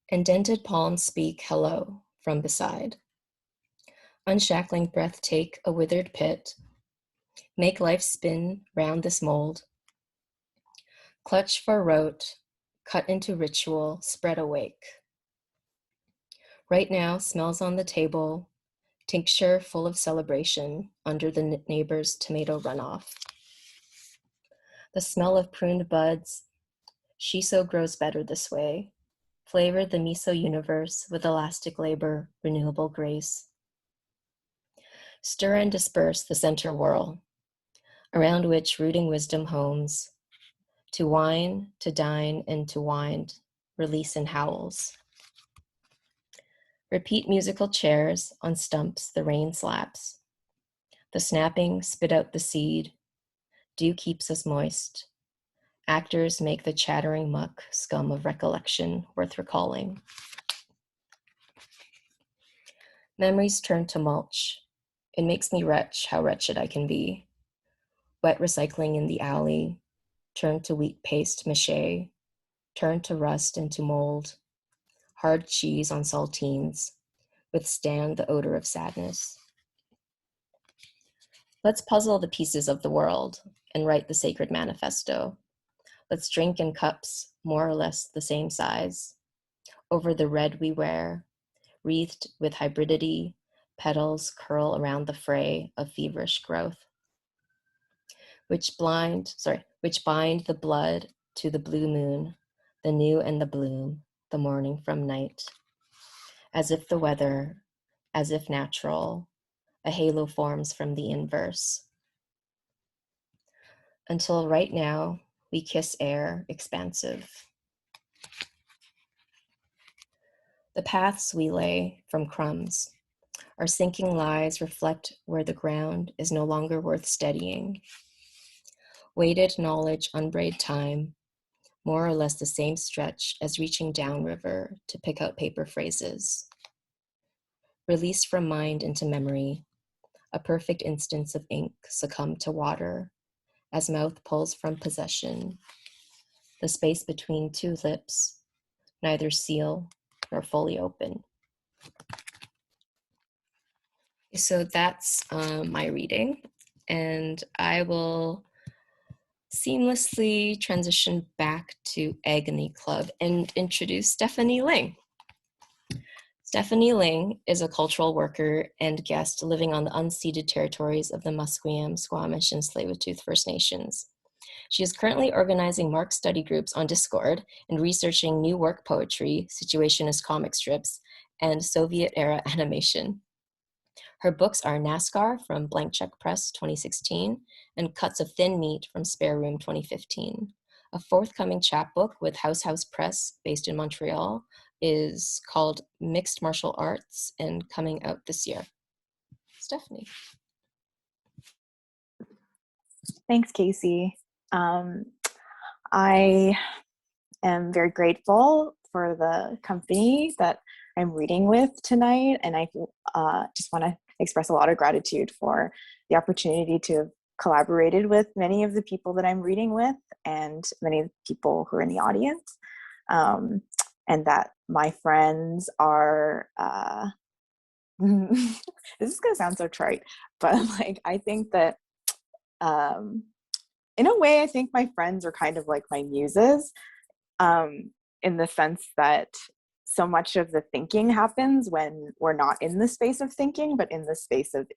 Indented palms speak hello from beside. Unshackling breath take a withered pit, make life spin round this mold. Clutch for rote, cut into ritual, spread awake. Right now, smells on the table, tincture full of celebration under the neighbor's tomato runoff. The smell of pruned buds, shiso grows better this way. Flavor the miso universe with elastic labor, renewable grace. Stir and disperse the center whirl, around which rooting wisdom homes. To wine, to dine, and to wind, release in howls. Repeat musical chairs, on stumps the rain slaps. The snapping spit out the seed, dew keeps us moist. Actors make the chattering muck scum of recollection worth recalling. Memories turn to mulch. It makes me retch how wretched I can be. Wet recycling in the alley, turn to wheat paste mache, turn to rust and to mold. Hard cheese on saltines, withstand the odor of sadness. Let's puzzle the pieces of the world and write the sacred manifesto. Let's drink in cups, more or less the same size. Over the red we wear, wreathed with hybridity, petals curl around the fray of feverish growth. Which bind the blood to the blue moon, the new and the bloom, the morning from night. As if the weather, as if natural, a halo forms from the inverse. Until right now, we kiss air expansive. The paths we lay from crumbs, our sinking lies reflect where the ground is no longer worth steadying. Weighted knowledge unbraid time, more or less the same stretch as reaching downriver to pick out paper phrases. Released from mind into memory, a perfect instance of ink succumbed to water as mouth pulls from possession, the space between two lips, neither seal nor fully open. So that's my reading, and I will seamlessly transition back to Agony Club and introduce Steffanie Ling. Steffanie Ling is a cultural worker and guest living on the unceded territories of the Musqueam, Squamish, and Tsleil-Waututh First Nations. She is currently organizing Mark study groups on Discord and researching new work poetry, situationist comic strips, and Soviet-era animation. Her books are NASCAR from Blank Check Press 2016 and Cuts of Thin Meat from Spare Room 2015. A forthcoming chapbook with House Press based in Montreal is called Mixed Martial Arts and coming out this year. Steffanie. Thanks, Casey. I am very grateful for the company that I'm reading with tonight, and I just want to express a lot of gratitude for the opportunity to have collaborated with many of the people that I'm reading with and many of the people who are in the audience, and that my friends are this is going to sound so trite, but like I think that in a way I think my friends are kind of like my muses, in the sense that so much of the thinking happens when we're not in the space of thinking, but in the space of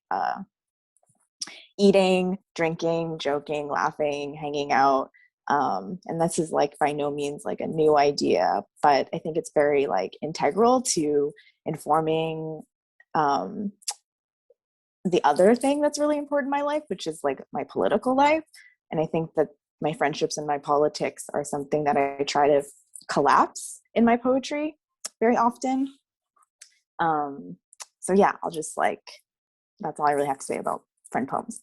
eating, drinking, joking, laughing, hanging out. And this is like by no means like a new idea, but I think it's very like integral to informing the other thing that's really important in my life, which is like my political life. And I think that my friendships and my politics are something that I try to collapse in my poetry very often. So yeah, I'll just like, that's all I really have to say about friend poems.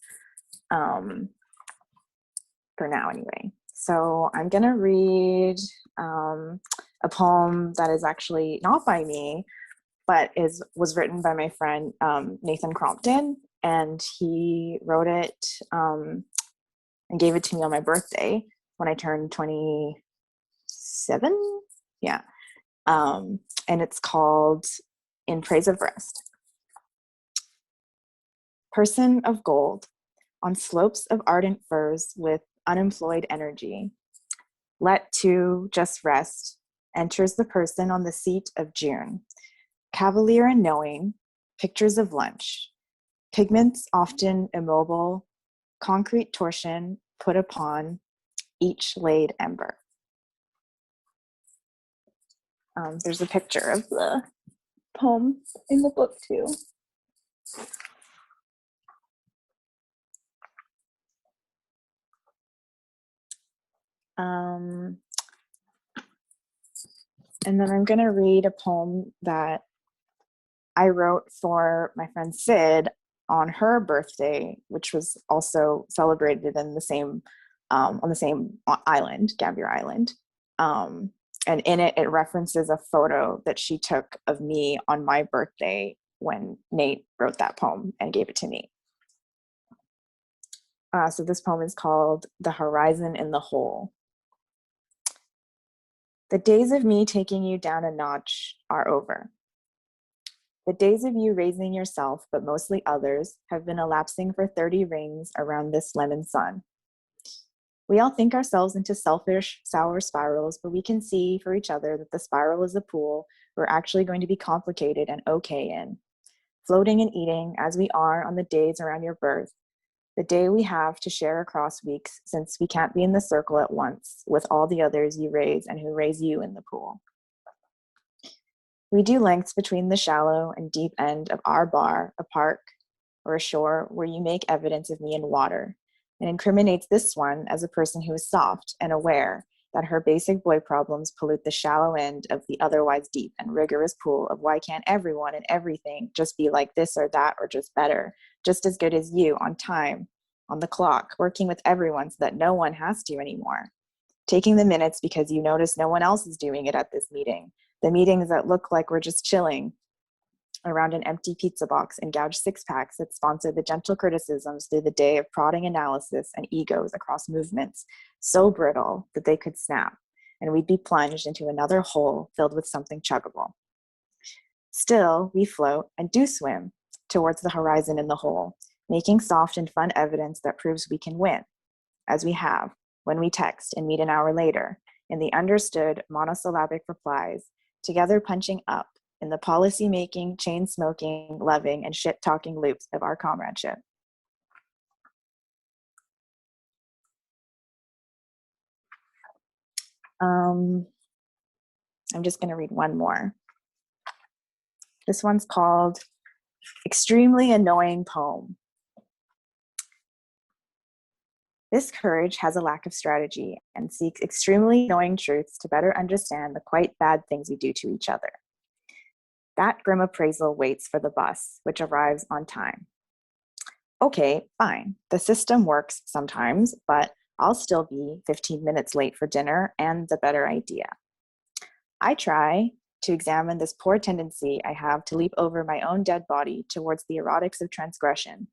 For now anyway. So I'm gonna read a poem that is actually not by me, but was written by my friend Nathan Crompton, and he wrote it and gave it to me on my birthday when I turned 27. Yeah. And it's called In Praise of Rest. Person of gold, on slopes of ardent firs with unemployed energy. Let two just rest, enters the person on the seat of June. Cavalier and knowing, pictures of lunch. Pigments often immobile, concrete torsion put upon each laid ember. There's a picture of the poem in the book too. And then I'm gonna read a poem that I wrote for my friend Sid on her birthday, which was also celebrated in the same on the same island, Gambier Island. And in it, it references a photo that she took of me on my birthday when Nate wrote that poem and gave it to me. So this poem is called The Horizon in the Hole. The days of me taking you down a notch are over. The days of you raising yourself, but mostly others, have been elapsing for 30 rings around this lemon sun. We all think ourselves into selfish, sour spirals, but we can see for each other that the spiral is a pool we're actually going to be complicated and okay in. Floating and eating as we are on the days around your birth, the day we have to share across weeks since we can't be in the circle at once with all the others you raise and who raise you in the pool. We do lengths between the shallow and deep end of our bar, a park, or a shore where you make evidence of me in water, and incriminates this one as a person who is soft and aware that her basic boy problems pollute the shallow end of the otherwise deep and rigorous pool of why can't everyone and everything just be like this or that or just better, just as good as you, on time, on the clock, working with everyone so that no one has to anymore. Taking the minutes because you notice no one else is doing it at this meeting. The meetings that look like we're just chilling around an empty pizza box and gouged six-packs that sponsor the gentle criticisms through the day of prodding analysis and egos across movements so brittle that they could snap, and we'd be plunged into another hole filled with something chuggable. Still, we float and do swim towards the horizon in the hole, making soft and fun evidence that proves we can win, as we have when we text and meet an hour later in the understood monosyllabic replies, together punching up in the policy-making, chain-smoking, loving, and shit-talking loops of our comradeship. I'm just going to read one more. This one's called Extremely Annoying Poem. This courage has a lack of strategy and seeks extremely annoying truths to better understand the quite bad things we do to each other. That grim appraisal waits for the bus, which arrives on time. Okay, fine. The system works sometimes, but I'll still be 15 minutes late for dinner and the better idea. I try to examine this poor tendency I have to leap over my own dead body towards the erotics of transgression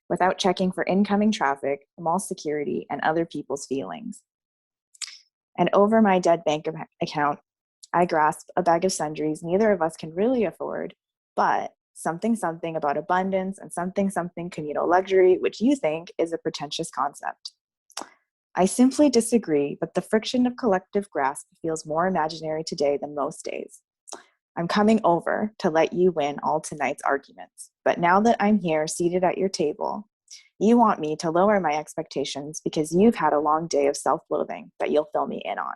without checking for incoming traffic, mall security, and other people's feelings. And over my dead bank account, I grasp a bag of sundries neither of us can really afford, but something about abundance and something communal luxury, which you think is a pretentious concept. I simply disagree, but the friction of collective grasp feels more imaginary today than most days. I'm coming over to let you win all tonight's arguments, but now that I'm here seated at your table, you want me to lower my expectations because you've had a long day of self-loathing that you'll fill me in on.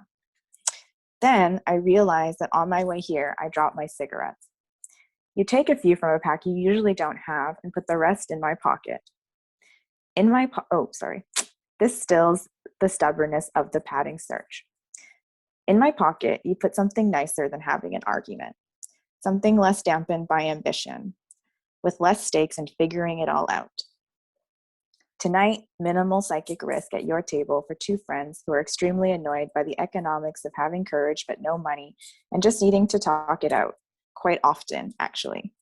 Then I realize that on my way here, I drop my cigarettes. You take a few from a pack you usually don't have and put the rest in my pocket. This stills the stubbornness of the padding search. In my pocket, you put something nicer than having an argument, something less dampened by ambition, with less stakes in figuring it all out. Tonight, minimal psychic risk at your table for two friends who are extremely annoyed by the economics of having courage but no money and just needing to talk it out, quite often, actually.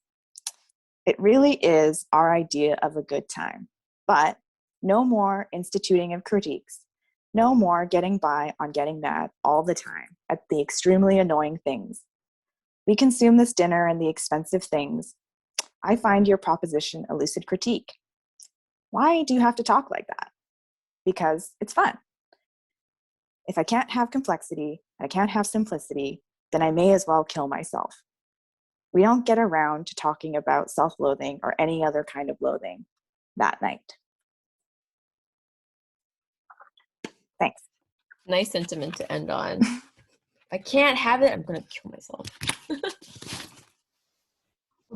It really is our idea of a good time, but no more instituting of critiques, no more getting by on getting mad all the time at the extremely annoying things. We consume this dinner and the expensive things. I find your proposition a lucid critique. Why do you have to talk like that? Because it's fun. If I can't have complexity, I can't have simplicity, then I may as well kill myself. We don't get around to talking about self-loathing or any other kind of loathing that night. Thanks. Nice sentiment to end on. If I can't have it, I'm gonna kill myself.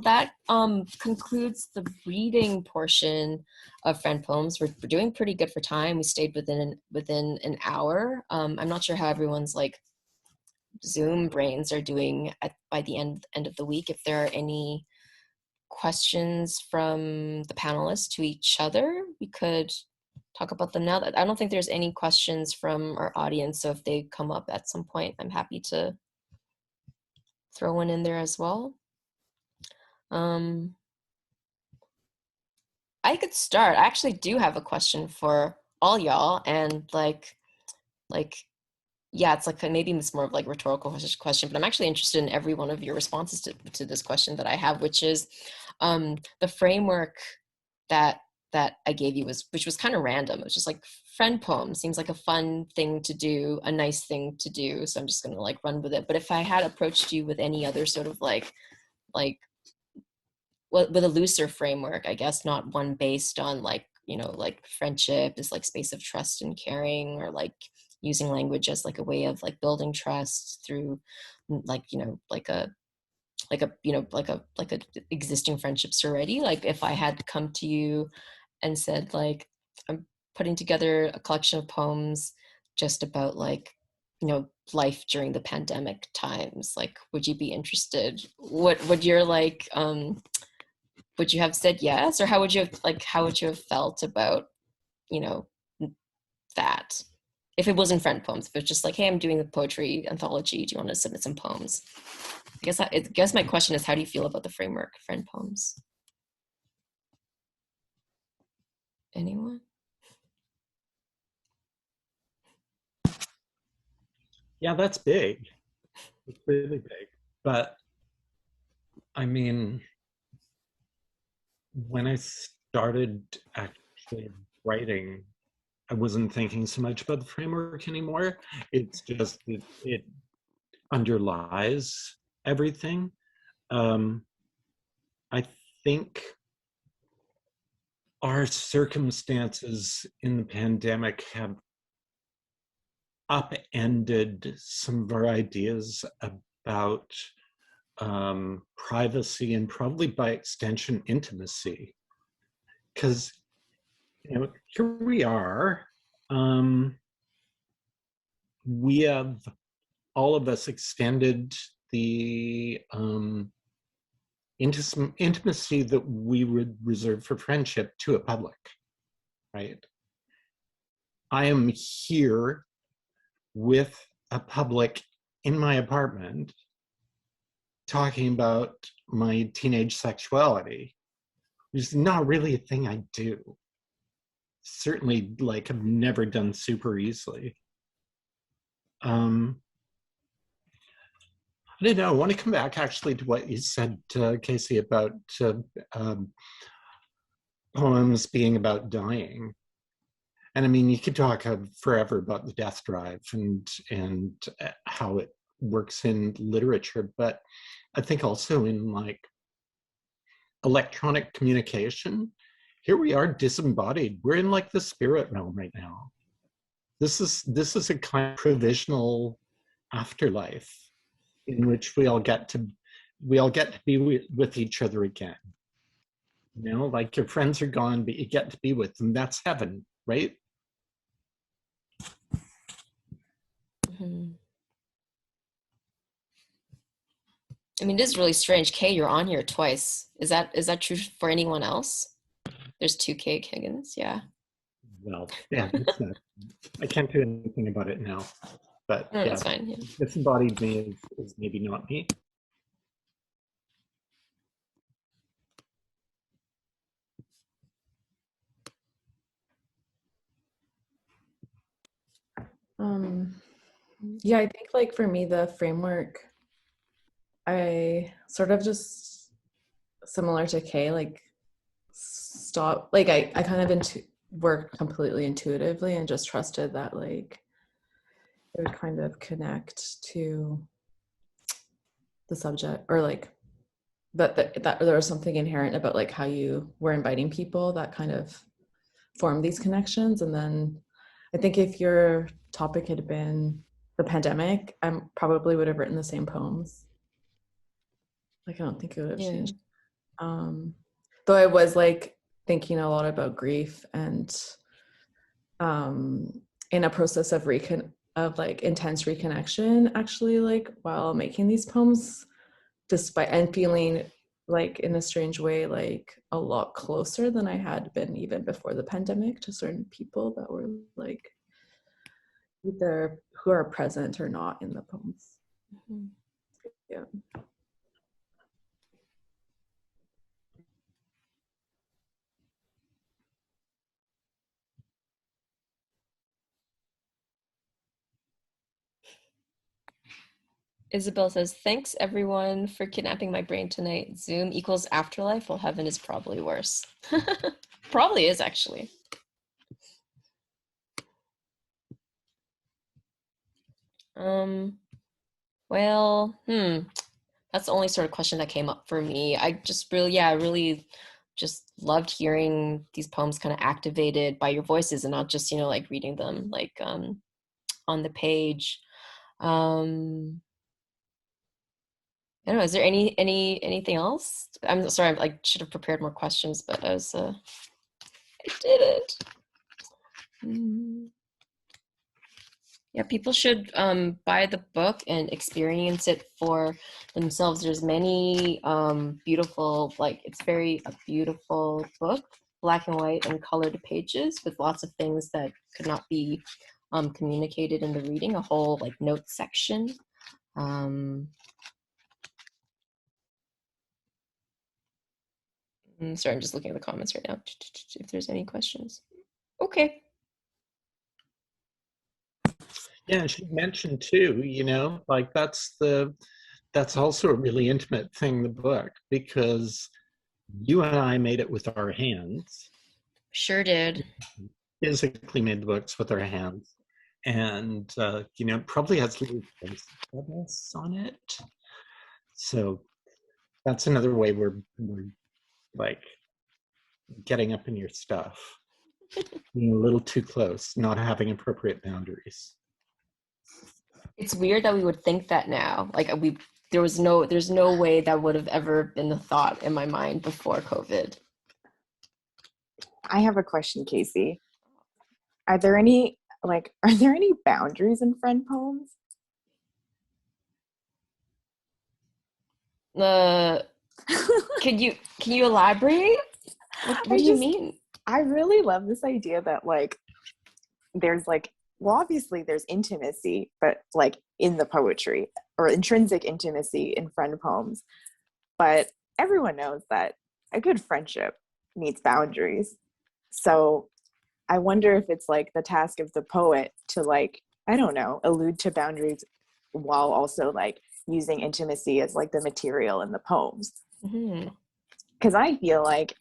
That concludes the reading portion of Friend Poems. We're doing pretty good for time. We stayed within an hour. I'm not sure how everyone's like Zoom brains are doing by the end of the week. If there are any questions from the panelists to each other, we could talk about them now. I don't think there's any questions from our audience, so if they come up at some point, I'm happy to throw one in there as well. I could start. I actually do have a question for all y'all, and yeah, it's like maybe it's more of like a rhetorical question, but I'm actually interested in every one of your responses to this question that I have, which is the framework that I gave you which was kind of random. It was just like friend poem seems like a fun thing to do, a nice thing to do, so I'm just gonna like run with it. But if I had approached you with any other sort of like with a looser framework, I guess, not one based on like, you know, like friendship is like space of trust and caring, or like using language as like a way of like building trust through like, you know, like a existing friendships already. Like if I had come to you and said like, I'm putting together a collection of poems just about like, you know, life during the pandemic times, like, would you be interested? What would your like, would you have said yes, or how would you have felt about, you know, that if it wasn't friend poems, if it's just like, hey, I'm doing a poetry anthology, do you want to submit some poems? I guess my question is, how do you feel about the framework friend poems? Anyone? Yeah, that's big. It's really big. But I mean, when I started actually writing, I wasn't thinking so much about the framework anymore. It's just it underlies everything. I think our circumstances in the pandemic have upended some of our ideas about privacy and probably by extension intimacy, because you know, here we are, we have all of us extended the into some intimacy that we would reserve for friendship to a public, right? I am here with a public in my apartment talking about my teenage sexuality, which is not really a thing I do. Certainly, like, I've never done super easily. I don't know. I want to come back actually to what you said, Casey, about poems being about dying. And I mean, you could talk forever about the death drive and how it works in literature, but I think also in like electronic communication, here we are disembodied. We're in like the spirit realm right now. This is a kind of provisional afterlife in which we all get to be with each other again. You know, like your friends are gone, but you get to be with them. That's heaven, right? Mm-hmm. I mean, it is really strange. Kay, you're on here twice. Is that true for anyone else? There's two Kay Higgins, yeah. Well, yeah, it's not, I can't do anything about it now. But No, yeah, that's fine. Yeah. disembodied me is maybe not me. Yeah, I think like for me, the framework, I sort of just similar to Kay, like stop, like I kind of worked completely intuitively and just trusted that like it would kind of connect to the subject, or like that there was something inherent about like how you were inviting people that kind of form these connections. And then I think if your topic had been the pandemic, I probably would have written the same poems. Like I don't think it would have changed. Though I was like thinking a lot about grief and in a process of like intense reconnection, actually, like while making these poems, despite and feeling like in a strange way like a lot closer than I had been even before the pandemic to certain people that were like either who are present or not in the poems. Mm-hmm. Yeah. Isabel says, thanks everyone for kidnapping my brain tonight. Zoom equals afterlife, while heaven is probably worse. Probably is, actually. Well, that's the only sort of question that came up for me. I just really just loved hearing these poems kind of activated by your voices and not just, like reading them like on the page. I don't know, is there anything else? I'm sorry, I should have prepared more questions, but I didn't. Yeah, people should buy the book and experience it for themselves. There's many beautiful, it's a beautiful book, black and white and colored pages with lots of things that could not be communicated in the reading, a whole notes section. Sorry, I'm just looking at the comments right now if there's any questions. Okay. Yeah, she mentioned too, like that's also a really intimate thing, the book, because you and I made it with our hands. Sure did. Physically made the books with our hands. And, probably has little faces on it. So that's another way we're like getting up in your stuff, being a little too close, not having appropriate boundaries. It's weird that we would think that now. There's no way that would have ever been the thought in my mind before COVID. I have a question, Casey. Are there any boundaries in friend poems? Can you elaborate? What do you mean? I really love this idea that like there's like, well, obviously there's intimacy, but like in the poetry, or intrinsic intimacy in friend poems. But everyone knows that a good friendship needs boundaries. So I wonder if it's like the task of the poet to like, I don't know, allude to boundaries while also like using intimacy as like the material in the poems. Mm-hmm. Because I feel like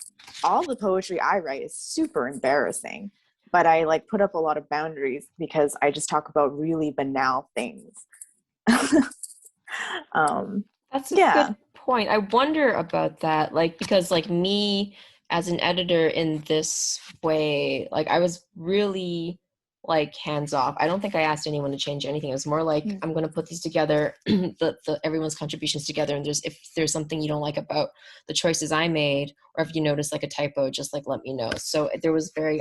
all the poetry I write is super embarrassing, but I like put up a lot of boundaries because I just talk about really banal things. That's a Yeah. good point. I wonder about that, like, because like me as an editor in this way, like I was really like hands off. I don't think I asked anyone to change anything. It was more like, I'm going to put these together, the everyone's contributions together, and if there's something you don't like about the choices I made, or if you notice like a typo, just like let me know. So I was very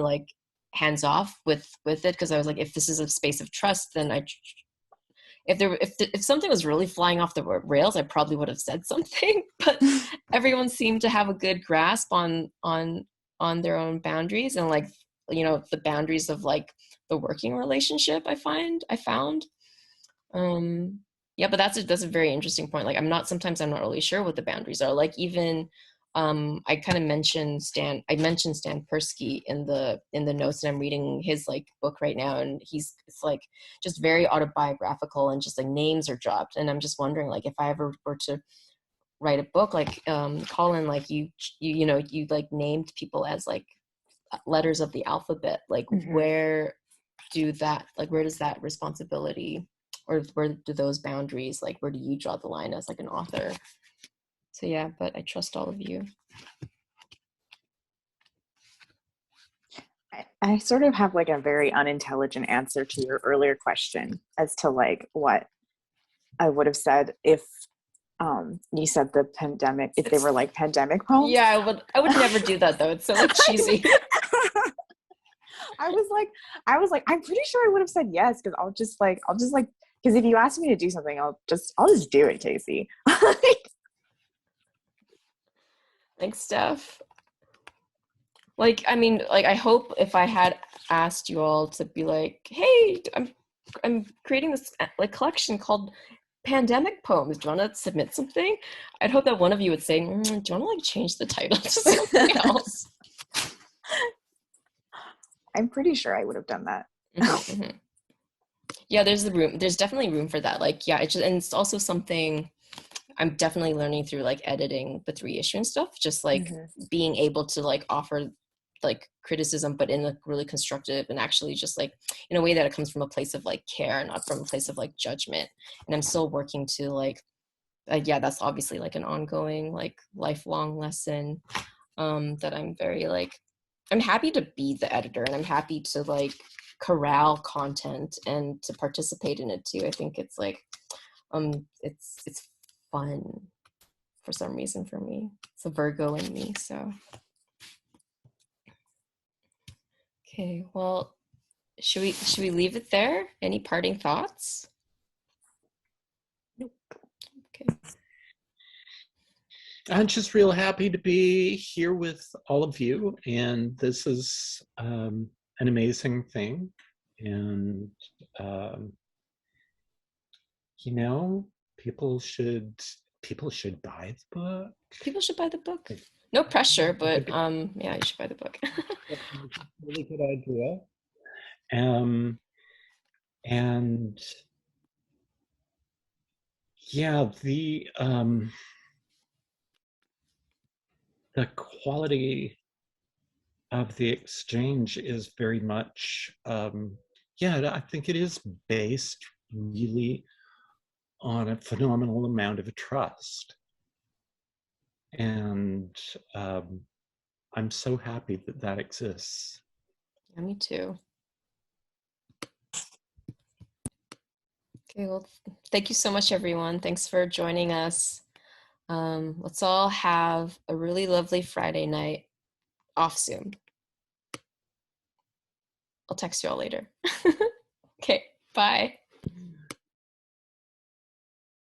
like hands off with it, because I was like, if this is a space of trust, then if something was really flying off the rails, I probably would have said something. But everyone seemed to have a good grasp on their own boundaries, and like, you know, the boundaries of like the working relationship. I found yeah, but that's a very interesting point. Like, sometimes I'm not really sure what the boundaries are. Like, even I kind of mentioned Stan Persky in the notes, and I'm reading his like book right now, and it's like just very autobiographical, and just like names are dropped, and I'm just wondering, like, if I ever were to write a book like Colin, like you like named people as like letters of the alphabet, like where does that responsibility, or where do those boundaries, like where do you draw the line as like an author? So yeah, but I trust all of you. I sort of have like a very unintelligent answer to your earlier question as to like what I would have said if you said the pandemic, if they were like pandemic poems. Yeah, I would never do that though. It's so like cheesy. I was like, I'm pretty sure I would have said yes, because I'll just like, because if you ask me to do something, I'll just do it, Casey. Thanks, Steph. Like, I mean, like, I hope if I had asked you all to be like, hey, I'm creating this like collection called Pandemic Poems. Do you want to submit something? I'd hope that one of you would say, do you want to like change the title to something else? I'm pretty sure I would have done that. Mm-hmm. Yeah, there's definitely room for that. Like, yeah, and it's also something I'm definitely learning through like editing the 3-issue and stuff, just like being able to like offer like criticism, but in a really constructive and actually just like in a way that it comes from a place of like care, not from a place of like judgment. And I'm still working to like, yeah, that's obviously like an ongoing, like lifelong lesson that I'm very like, I'm happy to be the editor, and I'm happy to like corral content and to participate in it too. I think it's like, it's fun for some reason for me. It's a Virgo in me, so. Okay, well, should we leave it there? Any parting thoughts? Nope. Okay. I'm just real happy to be here with all of you, and this is an amazing thing. And you know, people should buy the book. People should buy the book. No pressure, but yeah, you should buy the book. That's a really good idea. And yeah, the quality of the exchange is very much, yeah, I think it is based really on a phenomenal amount of trust. And I'm so happy that that exists. Yeah, me too. Okay, well, thank you so much, everyone. Thanks for joining us. Let's all have a really lovely Friday night off Zoom. I'll text you all later. Okay, bye.